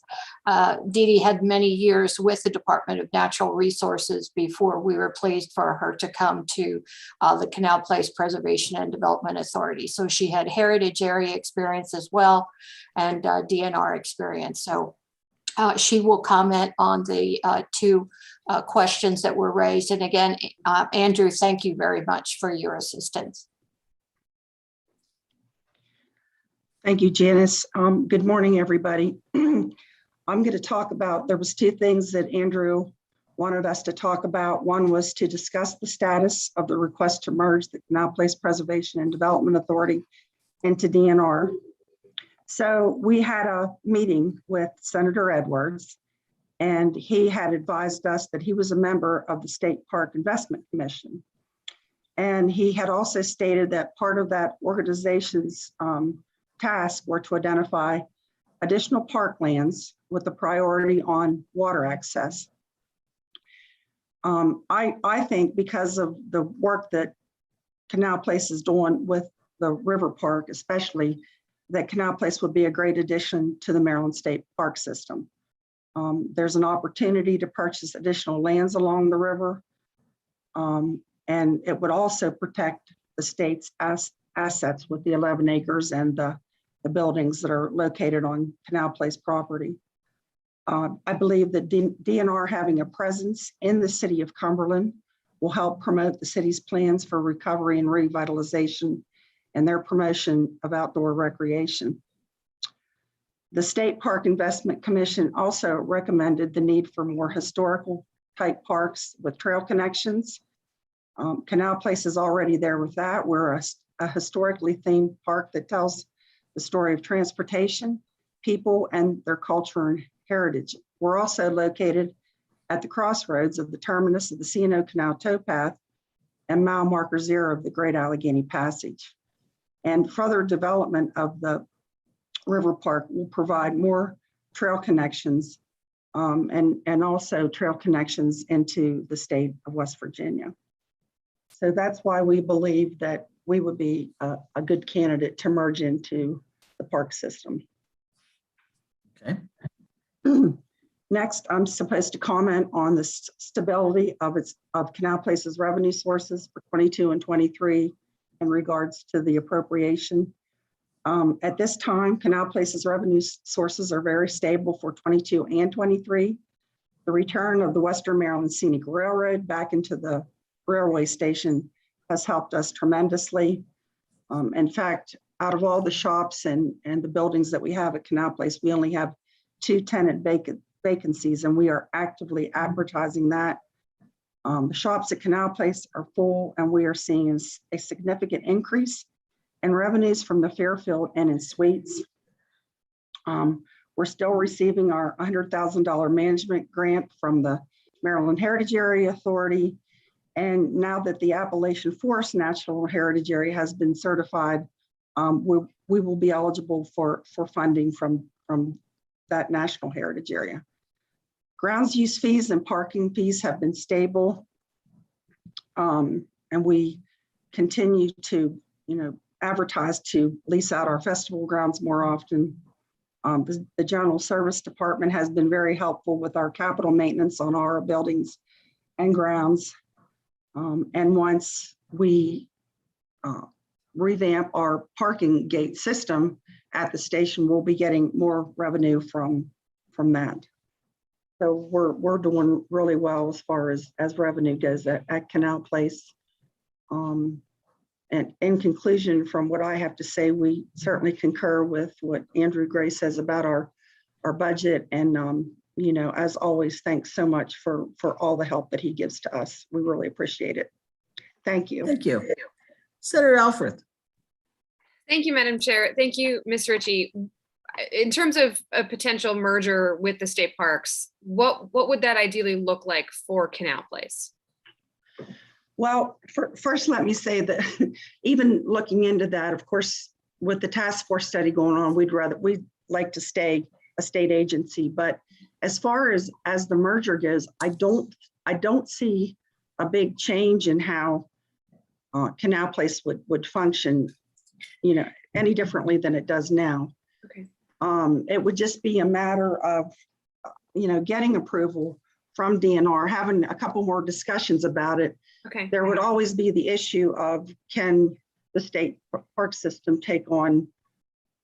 Dee Dee had many years with the Department of Natural Resources before we were pleased for her to come to the Canal Place Preservation and Development Authority. So she had heritage area experience as well, and DNR experience. So she will comment on the two questions that were raised. And again, Andrew, thank you very much for your assistance. Thank you, Janice. Good morning, everybody. I'm going to talk about, there was two things that Andrew wanted us to talk about. One was to discuss the status of the request to merge the Canal Place Preservation and Development Authority into DNR. So we had a meeting with Senator Edwards, and he had advised us that he was a member of the State Park Investment Commission. And he had also stated that part of that organization's task were to identify additional parklands with a priority on water access. I think because of the work that Canal Place is doing with the river park, especially, that Canal Place would be a great addition to the Maryland State Park System. There's an opportunity to purchase additional lands along the river, and it would also protect the state's assets with the 11 acres and the buildings that are located on Canal Place property. I believe that DNR having a presence in the city of Cumberland will help promote the city's plans for recovery and revitalization and their promotion of outdoor recreation. The State Park Investment Commission also recommended the need for more historical type parks with trail connections. Canal Place is already there with that. We're a historically themed park that tells the story of transportation, people, and their culture and heritage. We're also located at the crossroads of the terminus of the C&O Canal towpath and mile marker 0 of the Great Allegheny Passage. And further development of the river park will provide more trail connections and also trail connections into the state of West Virginia. So that's why we believe that we would be a good candidate to merge into the park system. Okay. Next, I'm supposed to comment on the stability of Canal Place's revenue sources for 22 and 23 in regards to the appropriation. At this time, Canal Place's revenue sources are very stable for 22 and 23. The return of the Western Maryland Scenic Railroad back into the railway station has helped us tremendously. In fact, out of all the shops and the buildings that we have at Canal Place, we only have 2 tenant vacancies, and we are actively advertising that. The shops at Canal Place are full, and we are seeing a significant increase in revenues from the Fairfield Inn and Suites. We're still receiving our $100,000 management grant from the Maryland Heritage Area Authority. And now that the Appalachian Forest National Heritage Area has been certified, we will be eligible for funding from that National Heritage Area. Grounds use fees and parking fees have been stable. And we continue to, advertise to lease out our festival grounds more often. The General Service Department has been very helpful with our capital maintenance on our buildings and grounds. And once we revamp our parking gate system at the station, we'll be getting more revenue from that. So we're doing really well as far as revenue goes at Canal Place. And in conclusion, from what I have to say, we certainly concur with what Andrew Gray says about our budget. And as always, thanks so much for all the help that he gives to us. We really appreciate it. Thank you. Thank you. Senator Alfred. Thank you, Madam Chair. Thank you, Ms. Ritchie. In terms of a potential merger with the state parks, what would that ideally look like for Canal Place? Well, first, let me say that even looking into that, of course, with the task force study going on, we'd like to stay a state agency. But as far as the merger goes, I don't see a big change in how Canal Place would function, any differently than it does now. Okay. It would just be a matter of, getting approval from DNR, having a couple more discussions about it. Okay. There would always be the issue of, can the state park system take on,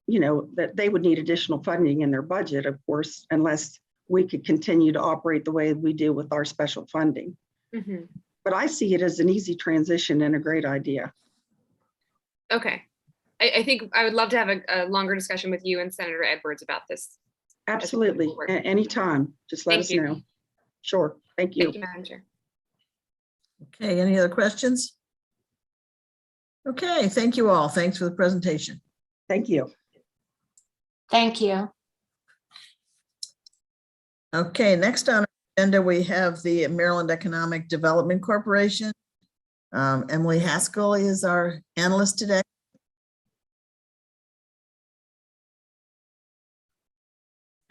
that they would need additional funding in their budget, of course, unless we could continue to operate the way we do with our special funding. Mhm. But I see it as an easy transition and a great idea. Okay. I think I would love to have a longer discussion with you and Senator Edwards about this. Absolutely. forward. Anytime. Just let Thank us you. know. Sure. Thank you. Thank you, Madam Chair. Okay, any other questions? Okay, thank you all. Thanks for the presentation. Thank you. Thank you. Okay, next on our agenda, we have the Maryland Economic Development Corporation. Emily Haskell is our analyst today.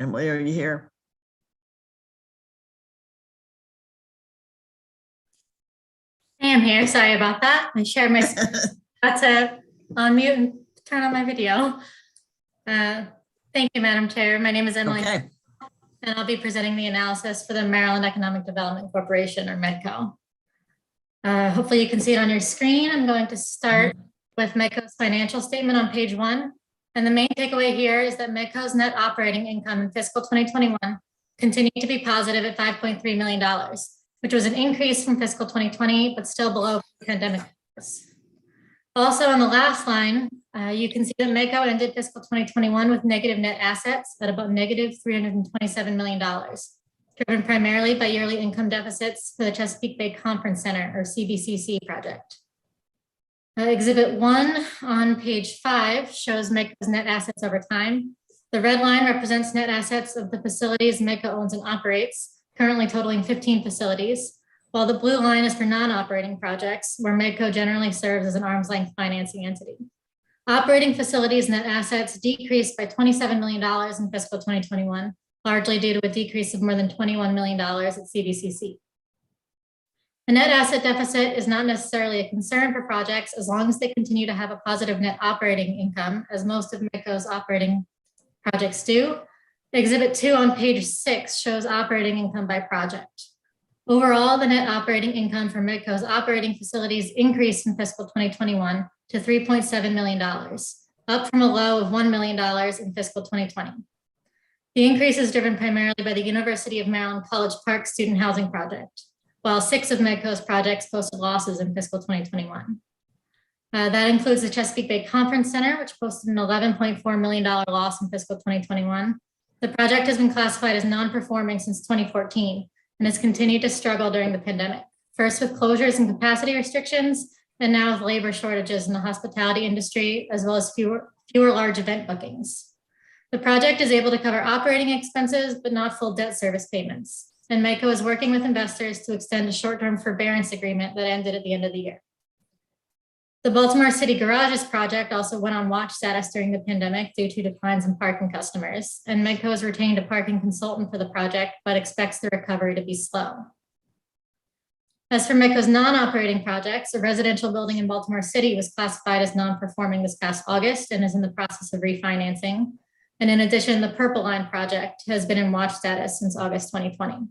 Emily, are you here? I am here. Sorry about that. I shared my screen. Got to unmute and turn on my video. Thank you, Madam Chair. My name is Emily, Okay, and I'll be presenting the analysis for the Maryland Economic Development Corporation, or MEDCO. Hopefully you can see it on your screen. I'm going to start with MEDCO's financial statement on page 1. And the main takeaway here is that MEDCO's net operating income in fiscal 2021 continued to be positive at $5.3 million, which was an increase from fiscal 2020, but still below pandemic levels. Also on the last line, you can see that MEDCO ended fiscal 2021 with negative net assets at about negative $327 million, driven primarily by yearly income deficits for the Chesapeake Bay Conference Center, or CBCC project. Exhibit 1 on page 5 shows MEDCO's net assets over time. The red line represents net assets of the facilities MEDCO owns and operates, currently totaling 15 facilities, while the blue line is for non-operating projects, where MEDCO generally serves as an arm's length financing entity. Operating facilities net assets decreased by $27 million in fiscal 2021, largely due to a decrease of more than $21 million at CBCC. A net asset deficit is not necessarily a concern for projects as long as they continue to have a positive net operating income, as most of MEDCO's operating projects do. Exhibit 2 on page 6 shows operating income by project. Overall, the net operating income for MEDCO's operating facilities increased in fiscal 2021 to $3.7 million, up from a low of $1 million in fiscal 2020. The increase is driven primarily by the University of Maryland College Park student housing project, while 6 of MEDCO's projects posted losses in fiscal 2021. That includes the Chesapeake Bay Conference Center, which posted an $11.4 million loss in fiscal 2021. The project has been classified as non-performing since 2014 and has continued to struggle during the pandemic, first with closures and capacity restrictions, and now with labor shortages in the hospitality industry, as well as fewer large event bookings. The project is able to cover operating expenses, but not full debt service payments. And MEDCO is working with investors to extend a short-term forbearance agreement that ended at the end of the year. The Baltimore City Garages project also went on watch status during the pandemic due to declines in parking customers, and MEDCO has retained a parking consultant for the project, but expects the recovery to be slow. As for MEDCO's non-operating projects, a residential building in Baltimore City was classified as non-performing this past August and is in the process of refinancing. And in addition, the Purple Line project has been in watch status since August 2020.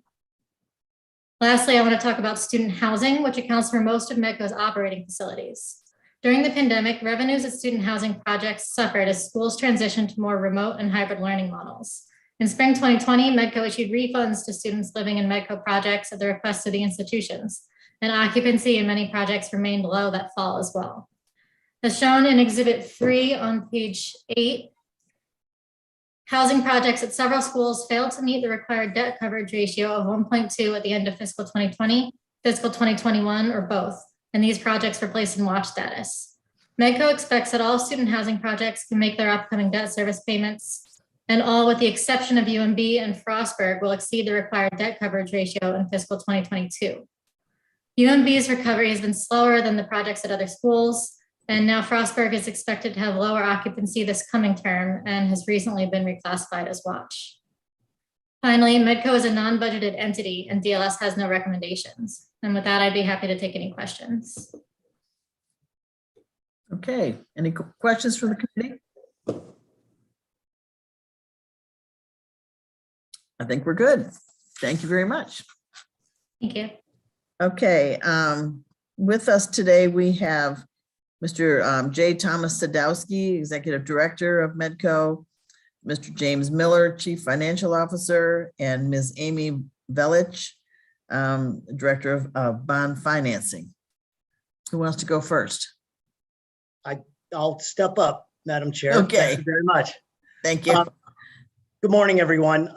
Lastly, I want to talk about student housing, which accounts for most of MEDCO's operating facilities. During the pandemic, revenues at student housing projects suffered as schools transitioned to more remote and hybrid learning models. In spring 2020, MEDCO issued refunds to students living in MEDCO projects at the request of the institutions, and occupancy in many projects remained low that fall as well. As shown in Exhibit 3 on page 8, housing projects at several schools failed to meet the required debt coverage ratio of 1.2 at the end of fiscal 2020, fiscal 2021, or both, and these projects were placed in watch status. MEDCO expects that all student housing projects can make their upcoming debt service payments, and all with the exception of UMB and Frostburg will exceed the required debt coverage ratio in fiscal 2022. UMB's recovery has been slower than the projects at other schools, and now Frostburg is expected to have lower occupancy this coming term and has recently been reclassified as watch. Finally, MEDCO is a non-budgeted entity and DLS has no recommendations. And with that, I'd be happy to take any questions. okay. Any questions from the committee? I think we're good. Thank you very much. Thank you. Okay, with us today, we have Mr. J. Thomas Sadowski, Executive Director of Medco, Mr. James Miller, Chief Financial Officer, and Ms. Amy Velich, Director of Bond Financing. Who wants to go first? I'll step up, Madam Chair. Okay. Thank you very much. Thank you. Good morning, everyone.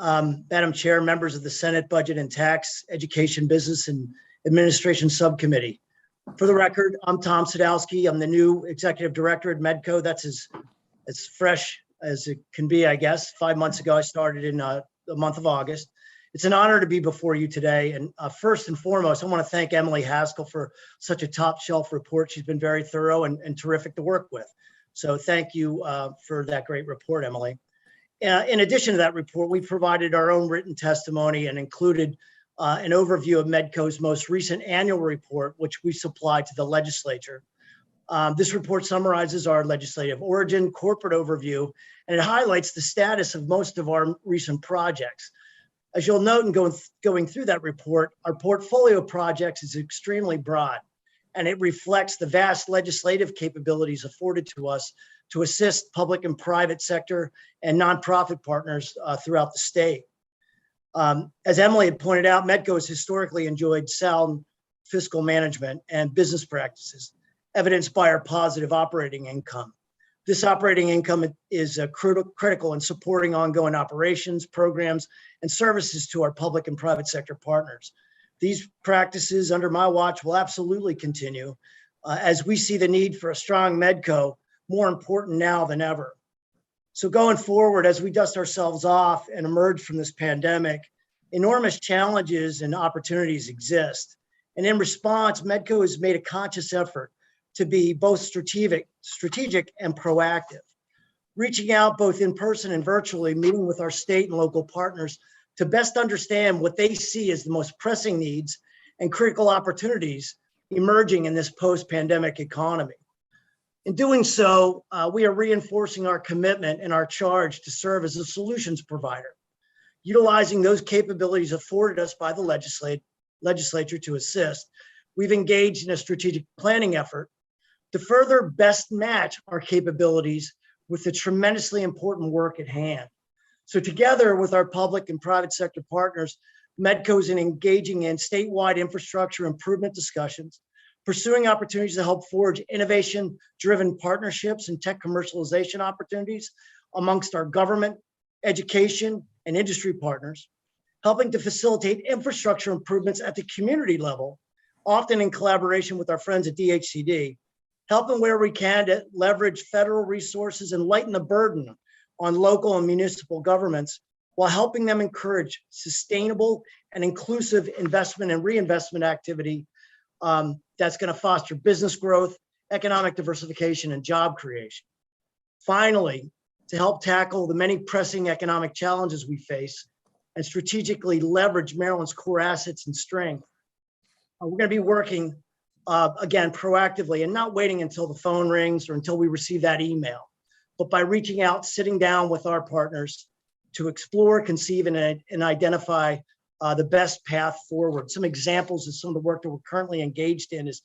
Madam Chair, members of the Senate Budget and Tax, Education, Business, and Administration Subcommittee. For the record, I'm Tom Sadowski. I'm the new Executive Director at Medco. That's as fresh as it can be, I guess. 5 months ago, I started in the month of August. It's an honor to be before you today. And first and foremost, I want to thank Emily Haskell for such a top shelf report. She's been very thorough and terrific to work with. So thank you for that great report, Emily. In addition to that report, we provided our own written testimony and included an overview of Medco's most recent annual report, which we supplied to the legislature. This report summarizes our legislative origin, corporate overview, and it highlights the status of most of our recent projects. As you'll note in going through that report, our portfolio of projects is extremely broad, and it reflects the vast legislative capabilities afforded to us to assist public and private sector and nonprofit partners throughout the state. As Emily had pointed out, Medco has historically enjoyed sound fiscal management and business practices, evidenced by our positive operating income. This operating income is critical in supporting ongoing operations, programs, and services to our public and private sector partners. These practices under my watch will absolutely continue as we see the need for a strong Medco more important now than ever. So going forward, as we dust ourselves off and emerge from this pandemic, enormous challenges and opportunities exist. And in response, Medco has made a conscious effort to be both strategic and proactive, reaching out both in person and virtually, meeting with our state and local partners to best understand what they see as the most pressing needs and critical opportunities emerging in this post-pandemic economy. In doing so, we are reinforcing our commitment and our charge to serve as a solutions provider, utilizing those capabilities afforded us by the legislature to assist. We've engaged in a strategic planning effort to further best match our capabilities with the tremendously important work at hand. So together with our public and private sector partners, Medco is engaging in statewide infrastructure improvement discussions, pursuing opportunities to help forge innovation-driven partnerships and tech commercialization opportunities amongst our government, education, and industry partners, helping to facilitate infrastructure improvements at the community level, often in collaboration with our friends at DHCD, helping where we can to leverage federal resources and lighten the burden on local and municipal governments while helping them encourage sustainable and inclusive investment and reinvestment activity that's going to foster business growth, economic diversification, and job creation. Finally, to help tackle the many pressing economic challenges we face and strategically leverage Maryland's core assets and strength, we're going to be working again, proactively and not waiting until the phone rings or until we receive that email, but by reaching out, sitting down with our partners to explore, conceive, and identify the best path forward. Some examples of some of the work that we're currently engaged in is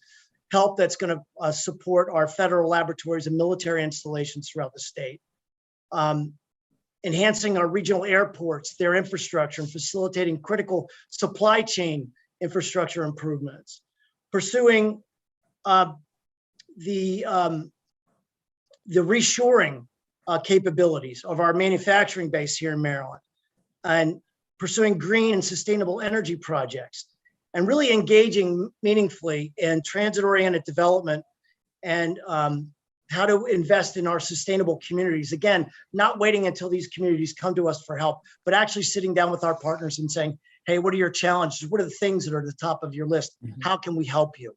help that's going to support our federal laboratories and military installations throughout the state. Enhancing our regional airports, their infrastructure, and facilitating critical supply chain infrastructure improvements. Pursuing the reshoring capabilities of our manufacturing base here in Maryland, and pursuing green and sustainable energy projects, and really engaging meaningfully in transit-oriented development and how to invest in our sustainable communities. Again, not waiting until these communities come to us for help, but actually sitting down with our partners and saying, hey, what are your challenges? What are the things that are at the top of your list? How can we help you?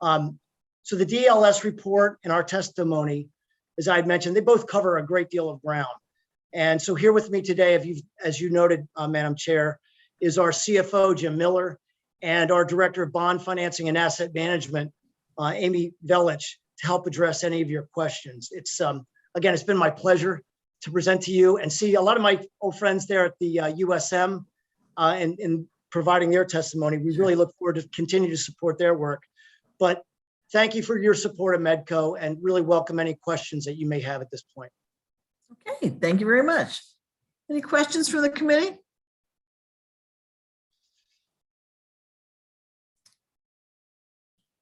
So the DLS report and our testimony, as I had mentioned, they both cover a great deal of ground. And so here with me today, as you noted, Madam Chair, is our CFO, Jim Miller, and our Director of Bond Financing and Asset Management, Amy Velich, to help address any of your questions. It's, again, it's been my pleasure to present to you and see a lot of my old friends there at the USM in providing their testimony. We really look forward to continue to support their work. But thank you for your support of Medco and really welcome any questions that you may have at this point. Okay, thank you very much. Any questions from the committee?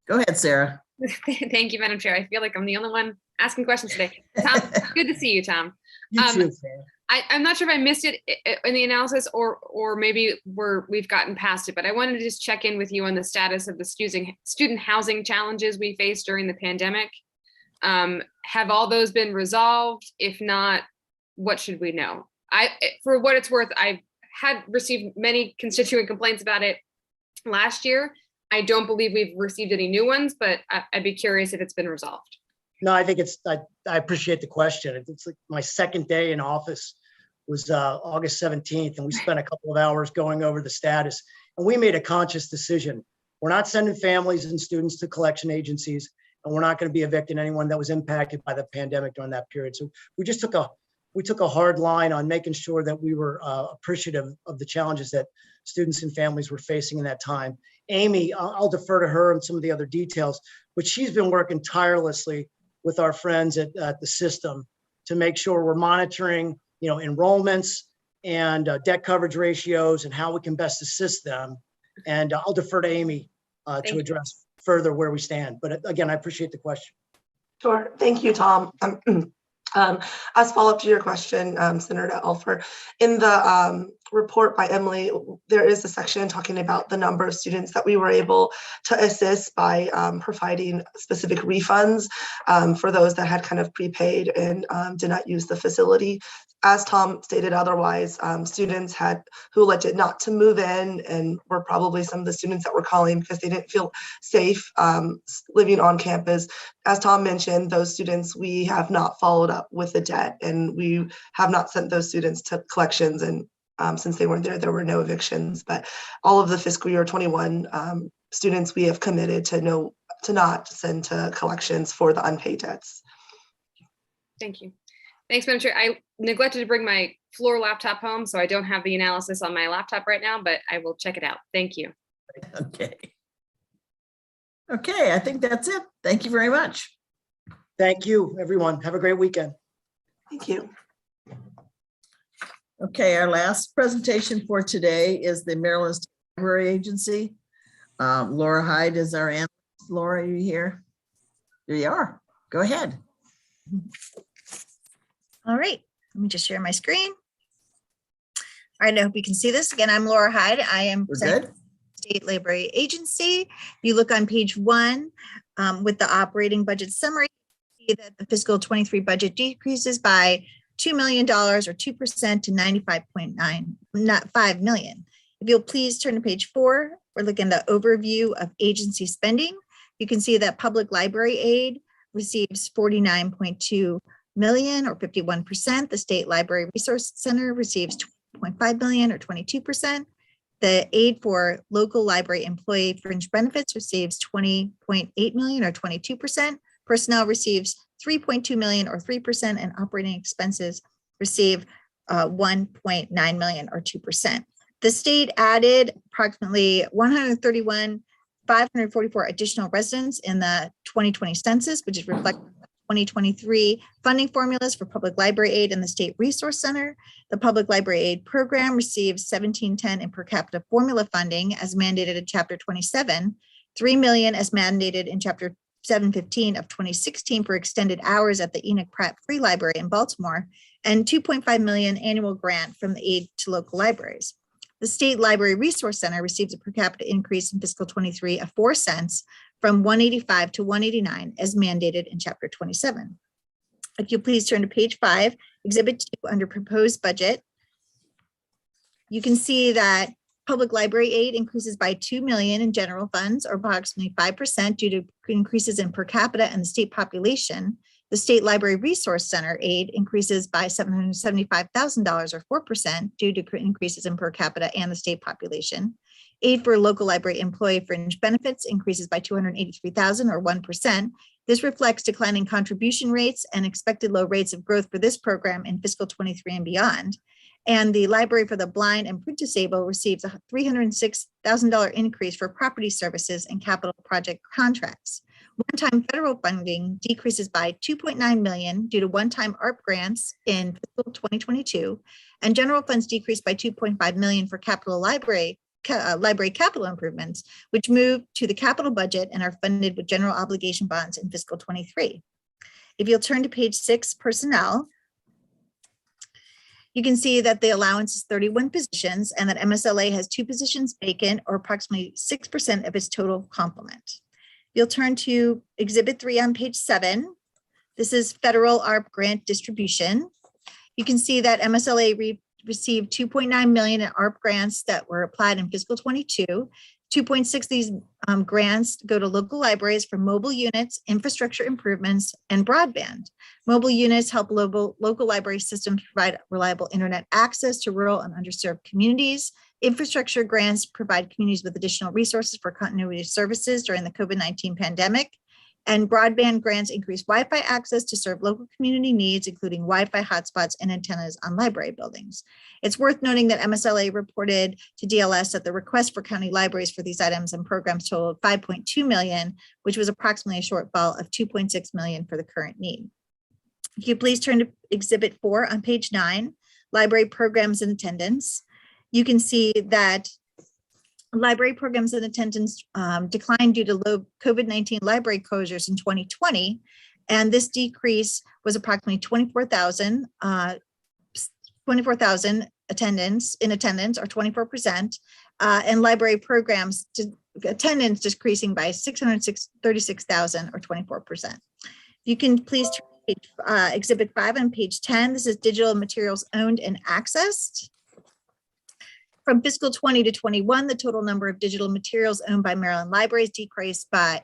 Go ahead, Sarah. Thank you, Madam Chair. I feel like I'm the only one asking questions today. Tom, good to see you, Tom. You too, Sarah. I'm not sure if I missed it in the analysis or maybe we've gotten past it, but I wanted to just check in with you on the status of the student housing challenges we faced during the pandemic. Have all those been resolved? If not, what should we know? For what it's worth, I've received many constituent complaints about it last year. I don't believe we've received any new ones, but I'd be curious if it's been resolved. No, I think I appreciate the question. It's like my second day in office was August 17th, and we spent a couple of hours going over the status. And we made a conscious decision. We're not sending families and students to collection agencies, and we're not going to be evicting anyone that was impacted by the pandemic during that period. So we just took a hard line on making sure that we were appreciative of the challenges that students and families were facing in that time. Amy, I'll defer to her on some of the other details, but she's been working tirelessly with our friends at the system to make sure we're monitoring, enrollments and debt coverage ratios and how we can best assist them. And I'll defer to Amy to address further where we stand. But again, I appreciate the question. Sure. Thank you, Tom. As follow-up to your question, Senator Alfer, in the report by Emily, there is a section talking about the number of students that we were able to assist by providing specific refunds for those that had kind of prepaid and did not use the facility. As Tom stated otherwise, students who elected not to move in and were probably some of the students that were calling because they didn't feel safe living on campus. As Tom mentioned, those students, we have not followed up with the debt, and we have not sent those students to collections. And since they weren't there were no evictions. But all of the fiscal year 21 students we have committed to not send to collections for the unpaid debts. Thank you. Thanks, Madam Chair. I neglected to bring my floor laptop home, so I don't have the analysis on my laptop right now, but I will check it out. Thank you. Okay, I think that's it. Thank you very much. Thank you, everyone. Have a great weekend. Thank you. Okay, our last presentation for today is the Maryland State Library Agency. Laura Hyde is our analyst. Laura, are you here? There you are. Go ahead. All right, let me just share my screen. All right, I hope you can see this. Again, I'm Laura Hyde. I am good. State Library Agency. You look on page 1 with the operating budget summary, you see that the fiscal 23 budget decreases by $2 million or 2% to $95.5 million. If you'll please turn to page 4, we're looking at the overview of agency spending. You can see that public library aid receives $49.2 million or 51%. The State Library Resource Center receives $20.5 million or 22%. The aid for local library employee fringe benefits receives $20.8 million or 22%. Personnel receives $3.2 million or 3%, and operating expenses receive $1.9 million or 2%. The state added approximately 131,544 additional residents in the 2020 census, which is reflected 2023 funding formulas for public library aid in the State Resource Center. The Public Library Aid Program receives $1710 in per capita formula funding as mandated in Chapter 27, $3 million as mandated in Chapter 715 of 2016 for extended hours at the Enoch Pratt Free Library in Baltimore, and $2.5 million annual grant from the Aid to Local Libraries. The State Library Resource Center receives a per capita increase in fiscal 23 of 4 cents from 185 to 189 as mandated in Chapter 27. If you please turn to page 5, Exhibit 2 under proposed budget, you can see that public library aid increases by $2 million in general funds, or approximately 5% due to increases in per capita and the state population. The State Library Resource Center aid increases by $775,000 or 4% due to increases in per capita and the state population. Aid for local library employee fringe benefits increases by $283,000 or 1%. This reflects declining contribution rates and expected low rates of growth for this program in fiscal 23 and beyond. And the Library for the Blind and Print Disabled receives a $306,000 increase for property services and capital project contracts. One-time federal funding decreases by $2.9 million due to one-time ARP grants in fiscal 2022, and general funds decreased by $2.5 million for capital library capital improvements, which move to the capital budget and are funded with general obligation bonds in fiscal 23. If you'll turn to page 6, personnel, you can see that the allowance is 31 positions and that MSLA has 2 positions vacant, or approximately 6% of its total complement. You'll turn to Exhibit 3 on page 7. This is federal ARP grant distribution. You can see that MSLA received $2.9 million in ARP grants that were applied in fiscal 22. 2.6 of these grants go to local libraries for mobile units, infrastructure improvements, and broadband. Mobile units help local library systems provide reliable internet access to rural and underserved communities. Infrastructure grants provide communities with additional resources for continuity of services during the COVID-19 pandemic. And broadband grants increase Wi-Fi access to serve local community needs, including Wi-Fi hotspots and antennas on library buildings. It's worth noting that MSLA reported to DLS that the request for county libraries for these items and programs totaled $5.2 million, which was approximately a shortfall of $2.6 million for the current need. If you please turn to Exhibit 4 on page 9, library programs and attendance. You can see that library programs and attendance declined due to low COVID-19 library closures in 2020. And this decrease was approximately 24,000 attendance, or 24%, and library programs attendance decreasing by 636,000 or 24%. You can please turn to Exhibit 5 on page 10. This is digital materials owned and accessed. From fiscal 20 to 21, the total number of digital materials owned by Maryland libraries increased by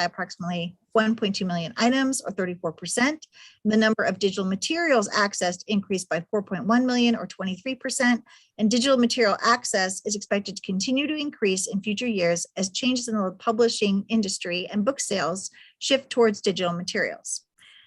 approximately 1.2 million items, or 34%. The number of digital materials accessed increased by 4.1 million, or 23%. And digital material access is expected to continue to increase in future years as changes in the publishing industry and book sales shift towards digital materials.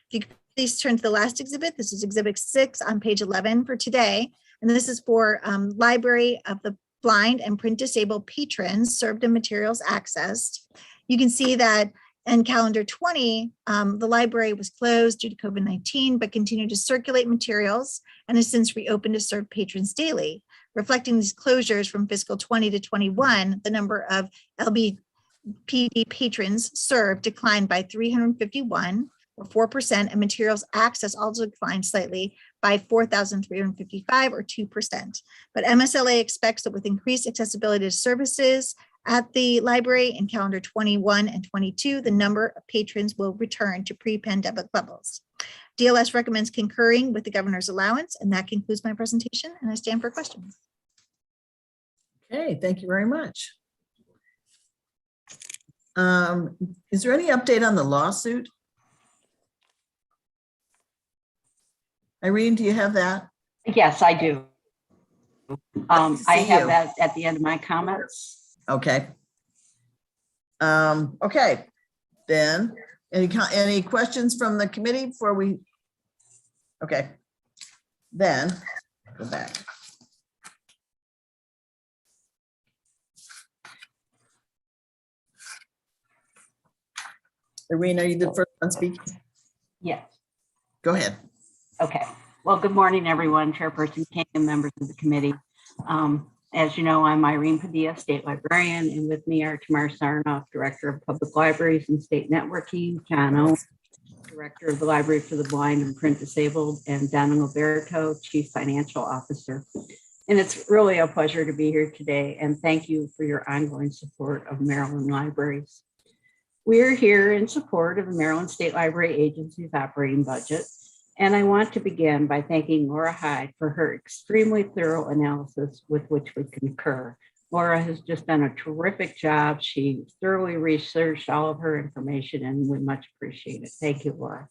If you could please turn to the last exhibit. This is Exhibit 6 on page 11 for today. And this is for Library of the Blind and Print Disabled patrons served and materials accessed. You can see that in calendar 20, the library was closed due to COVID-19, but continued to circulate materials and has since reopened to serve patrons daily. Reflecting these closures from fiscal 20 to 21, the number of LBPD patrons served declined by 351, or 4%, and materials access also declined slightly by 4,355, or 2%. But MSLA expects that with increased accessibility to services at the library in calendar 21 and 22, the number of patrons will return to pre-pandemic levels. DLS recommends concurring with the governor's allowance, and that concludes my presentation, and I stand for questions. Okay, thank you very much. Is there any update on the lawsuit? Irene, do you have that? Yes, I do. I have you. that at the end of my comments. Okay. Okay, then, any questions from the committee before we? Okay, then go back. Irene, are you the first one speaking? Yes. Go ahead. Okay. Well, good morning, everyone. Chairperson King and members of the committee. As you know, I'm Irene Padilla, State Librarian, and with me are Tamar Sarnoff, Director of Public Libraries and State Networking, John O, Director of the Library for the Blind and Print Disabled, and Donna Alberto, Chief Financial Officer. And it's really a pleasure to be here today, and thank you for your ongoing support of Maryland libraries. We are here in support of the Maryland State Library Agency's operating budget. And I want to begin by thanking Laura Hyde for her extremely thorough analysis with which we concur. Laura has just done a terrific job. She thoroughly researched all of her information and we much appreciate it. Thank you, Laura.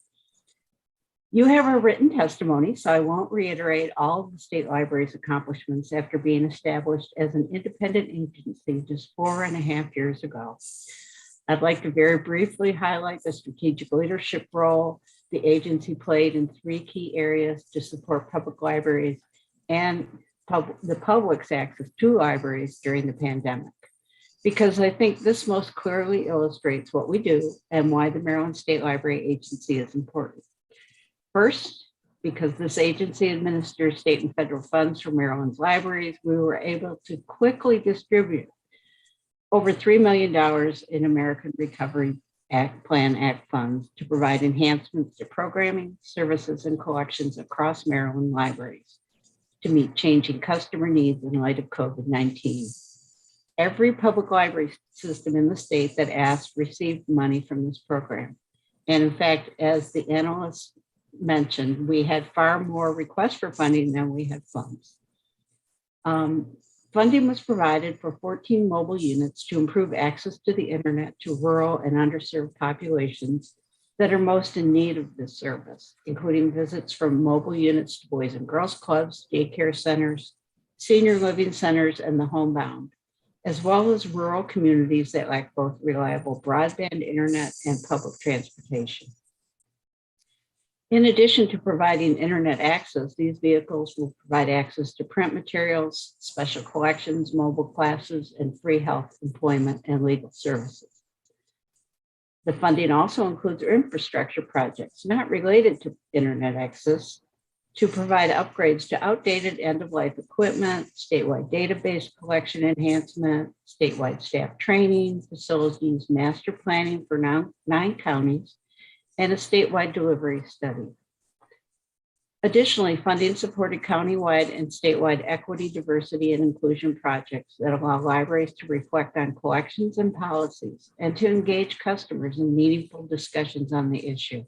You have a written testimony, so I won't reiterate all of the state library's accomplishments after being established as an independent agency just 4.5 years ago. I'd like to very briefly highlight the strategic leadership role the agency played in 3 key areas to support public libraries and the public's access to libraries during the pandemic. Because I think this most clearly illustrates what we do and why the Maryland State Library Agency is important. First, because this agency administers state and federal funds for Maryland's libraries, we were able to quickly distribute over $3 million in American Recovery Plan Act funds to provide enhancements to programming, services, and collections across Maryland libraries to meet changing customer needs in light of COVID-19. Every public library system in the state that asked received money from this program. And in fact, as the analysts mentioned, we had far more requests for funding than we had funds. Funding was provided for 14 mobile units to improve access to the internet to rural and underserved populations that are most in need of this service, including visits from mobile units to Boys and Girls Clubs, daycare centers, senior living centers, and the homebound, as well as rural communities that lack both reliable broadband internet and public transportation. In addition to providing internet access, these vehicles will provide access to print materials, special collections, mobile classes, and free health, employment, and legal services. The funding also includes infrastructure projects not related to internet access to provide upgrades to outdated end-of-life equipment, statewide database collection enhancement, statewide staff training, facilities master planning for 9 counties, and a statewide delivery study. Additionally, funding supported countywide and statewide equity, diversity, and inclusion projects that allow libraries to reflect on collections and policies and to engage customers in meaningful discussions on the issue.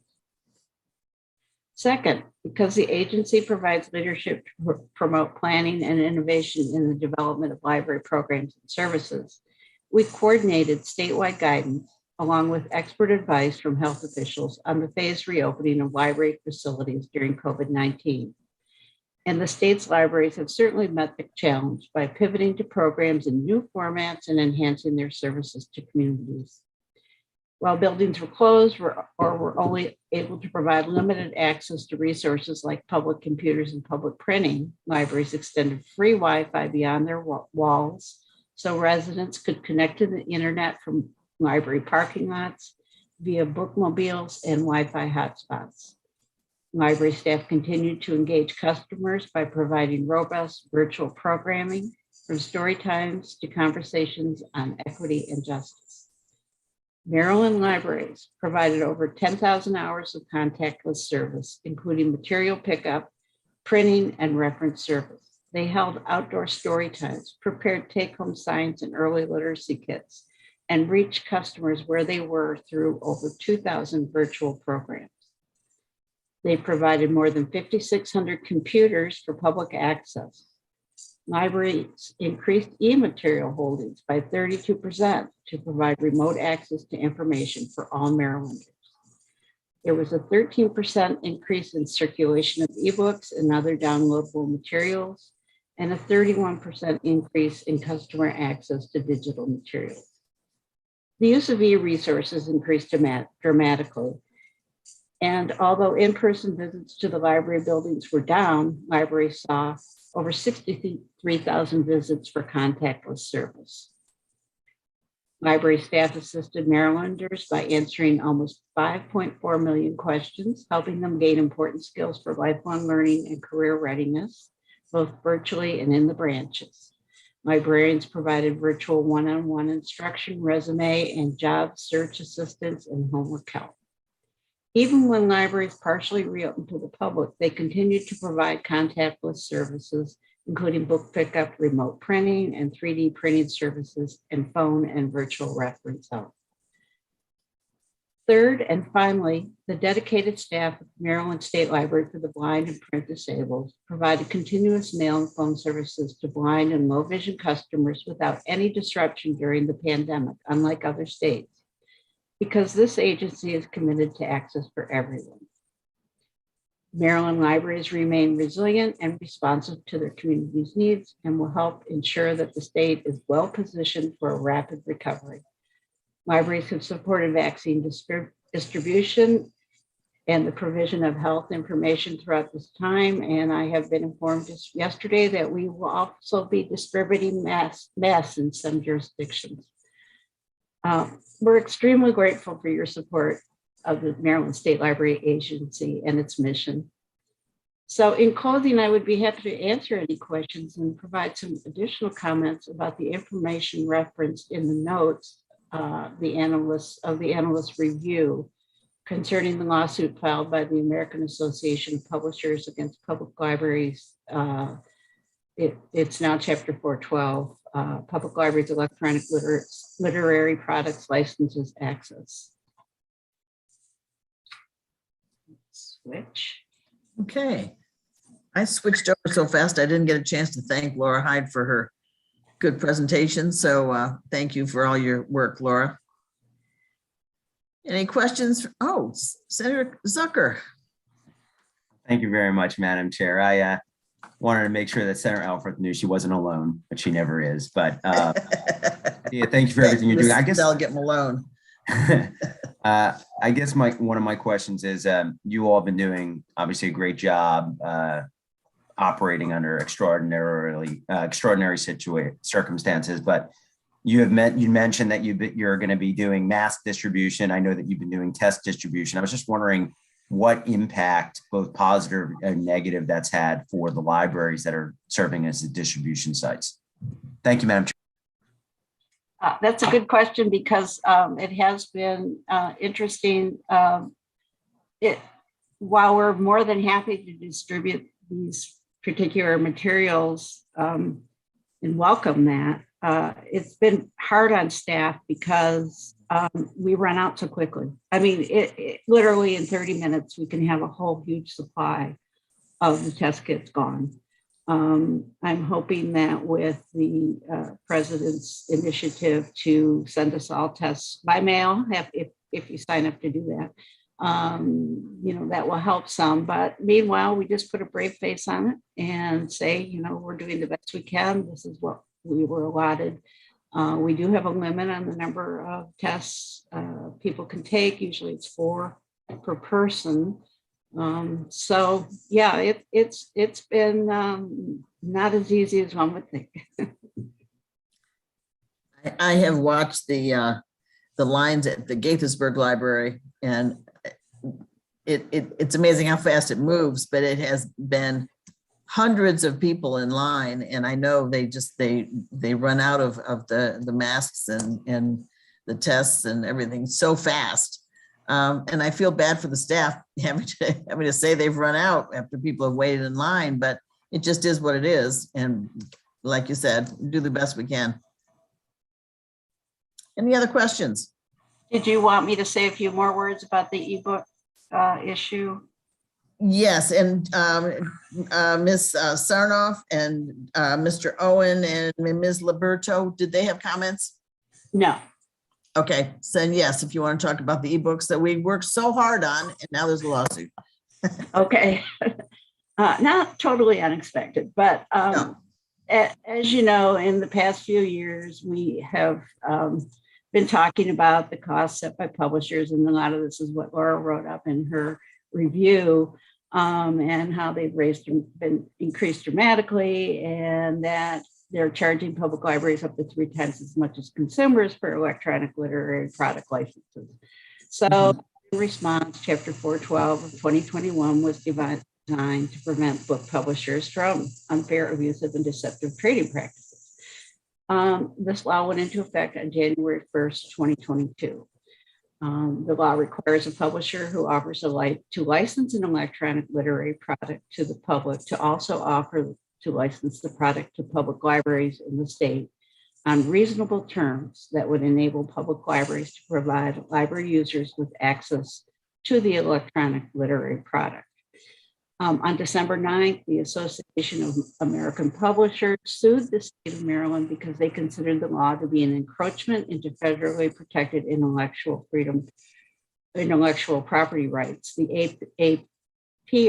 Second, because the agency provides leadership to promote planning and innovation in the development of library programs and services, we coordinated statewide guidance along with expert advice from health officials on the phased reopening of library facilities during COVID-19. And the state's libraries have certainly met the challenge by pivoting to programs in new formats and enhancing their services to communities. While buildings were closed or were only able to provide limited access to resources like public computers and public printing, libraries extended free Wi-Fi beyond their walls so residents could connect to the internet from library parking lots via bookmobiles and Wi-Fi hotspots. Library staff continued to engage customers by providing robust virtual programming from story times to conversations on equity and justice. Maryland libraries provided over 10,000 hours of contactless service, including material pickup, printing, and reference service. They held outdoor story times, prepared take-home science and early literacy kits, and reached customers where they were through over 2,000 virtual programs. They provided more than 5,600 computers for public access. Libraries increased e-material holdings by 32% to provide remote access to information for all Marylanders. There was a 13% increase in circulation of ebooks and other downloadable materials, and a 31% increase in customer access to digital materials. The use of e-resources increased dramatically. And although in-person visits to the library buildings were down, libraries saw over 63,000 visits for contactless service. Library staff assisted Marylanders by answering almost 5.4 million questions, helping them gain important skills for lifelong learning and career readiness, both virtually and in the branches. Librarians provided virtual one-on-one instruction, resume, and job search assistance, and homework help. Even when libraries partially reopened to the public, they continued to provide contactless services, including book pickup, remote printing, and 3D printing services, and phone and virtual reference help. Third, and finally, the dedicated staff of Maryland State Library for the Blind and Print Disabled provided continuous mail and phone services to blind and low vision customers without any disruption during the pandemic, unlike other states, because this agency is committed to access for everyone. Maryland libraries remain resilient and responsive to their community's needs and will help ensure that the state is well positioned for a rapid recovery. Libraries have supported vaccine distribution and the provision of health information throughout this time. And I have been informed just yesterday that we will also be distributing masks in some jurisdictions. We're extremely grateful for your support of the Maryland State Library Agency and its mission. So in closing, I would be happy to answer any questions and provide some additional comments about the information referenced in the notes the analyst review concerning the lawsuit filed by the American Association of Publishers against public libraries. It's now Chapter 412, Public Libraries Electronic Literary Products Licenses Access. Switch. Okay. I switched over so fast, I didn't get a chance to thank Laura Hyde for her good presentation. So thank you for all your work, Laura. Any questions? Oh, Senator Zucker. Thank you very much, Madam Chair. I wanted to make sure that Senator Alford knew she wasn't alone, but she never is. But yeah, thank you for everything you're doing. I guess Delegate Malone. I guess one of my questions is you all have been doing obviously a great job operating under extraordinary circumstances, but you mentioned that you're going to be doing mask distribution. I know that you've been doing test distribution. I was just wondering what impact, both positive and negative, that's had for the libraries that are serving as the distribution sites. Thank you, Madam Chair. That's a good question because it has been interesting. While we're more than happy to distribute these particular materials and welcome that, it's been hard on staff because we run out so quickly. I mean, it literally in 30 minutes, we can have a whole huge supply of the test kits gone. I'm hoping that with the president's initiative to send us all tests by mail, if you sign up to do that, that will help some. But meanwhile, we just put a brave face on it and say, we're doing the best we can. This is what we were allotted. We do have a limit on the number of tests people can take. Usually it's 4 per person. So yeah, it's been not as easy as one would think. I have watched the lines at the Gaithersburg Library, and it's amazing how fast it moves, but it has been hundreds of people in line, and I know they run out of the masks and the tests and everything so fast. And I feel bad for the staff having to say they've run out after people have waited in line, but it just is what it is. And like you said, do the best we can. Any other questions? Did you want me to say a few more words about the ebook issue? Yes, and Ms. Sarnoff and Mr. Owen and Ms. Liberto, did they have comments? No. Okay, so then yes, if you want to talk about the ebooks that we worked so hard on, and now there's a lawsuit. Okay, not totally unexpected, but No. As you know, in the past few years, we have been talking about the costs set by publishers, and a lot of this is what Laura wrote up in her review, and how they've been increased dramatically, and that they're charging public libraries up to 3 times as much as consumers for electronic literary product licenses. So in response, Chapter 412 of 2021 was designed to prevent book publishers from unfair, abusive, and deceptive trading practices. This law went into effect on January 1st, 2022. The law requires a publisher who offers to license an electronic literary product to the public to also offer to license the product to public libraries in the state on reasonable terms that would enable public libraries to provide library users with access to the electronic literary product. On December 9th, the Association of American Publishers sued the state of Maryland because they considered the law to be an encroachment into federally protected intellectual property rights. The AP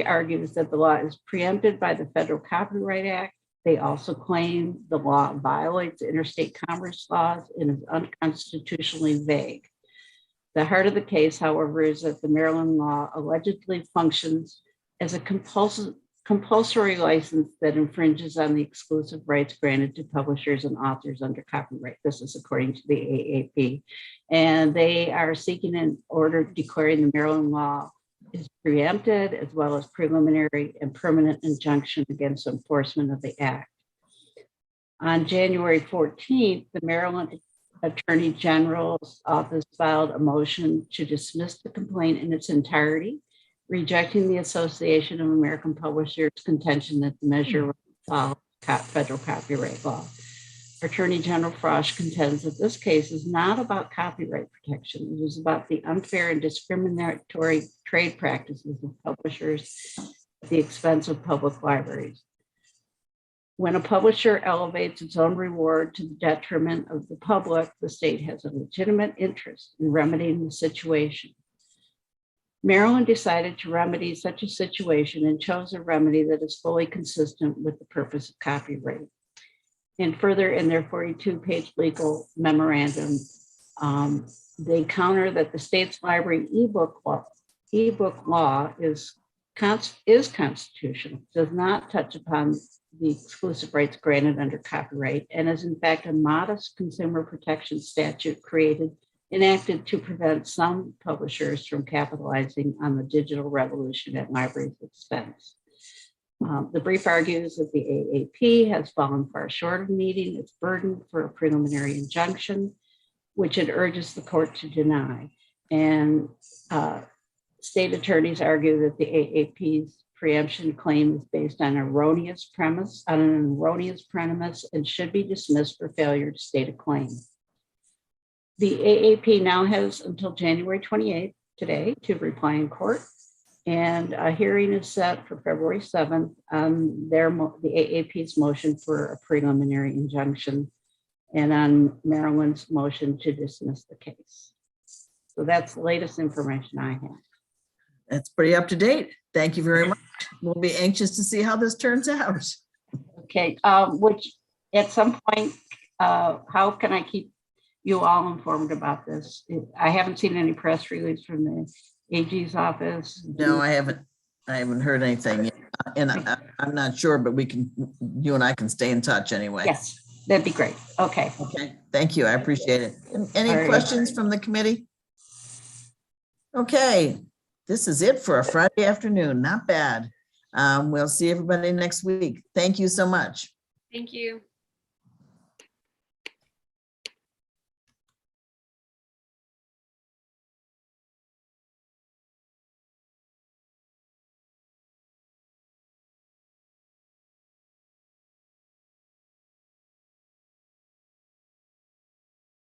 argues that the law is preempted by the Federal Copyright Act. They also claim the law violates interstate commerce laws and is unconstitutionally vague. The heart of the case, however, is that the Maryland law allegedly functions as a compulsory license that infringes on the exclusive rights granted to publishers and authors under copyright. This is according to the AAP. And they are seeking an order declaring the Maryland law is preempted, as well as preliminary and permanent injunction against enforcement of the act. On January 14th, the Maryland Attorney General's office filed a motion to dismiss the complaint in its entirety, rejecting the Association of American Publishers' contention that the measure follows federal copyright law. Attorney General Frosch contends that this case is not about copyright protection. It is about the unfair and discriminatory trade practices of publishers at the expense of public libraries. When a publisher elevates its own reward to the detriment of the public, the state has a legitimate interest in remedying the situation. Maryland decided to remedy such a situation and chose a remedy that is fully consistent with the purpose of copyright. And further, in their 42-page legal memorandum, they counter that the state's library ebook law is constitutional, does not touch upon the exclusive rights granted under copyright, and is in fact a modest consumer protection statute enacted to prevent some publishers from capitalizing on the digital revolution at libraries' expense. The brief argues that the AAP has fallen far short of meeting its burden for a preliminary injunction, which it urges the court to deny. And state attorneys argue that the AAP's preemption claim is based on an erroneous premise and should be dismissed for failure to state a claim. The AAP now has until January 28th, today, to reply in court. And a hearing is set for February 7th on the AAP's motion for a preliminary injunction and on Maryland's motion to dismiss the case. So that's the latest information I have. That's pretty up to date. Thank you very much. We'll be anxious to see how this turns out. Okay, which at some point, how can I keep you all informed about this? I haven't seen any press release from the AG's office. No, I haven't heard anything yet. And I'm not sure, but you and I can stay in touch anyway. Yes, that'd be great. Okay. Okay, thank you. I appreciate it. Any questions from the committee? Okay, this is it for a Friday afternoon. Not bad. We'll see everybody next week. Thank you so much. Thank you.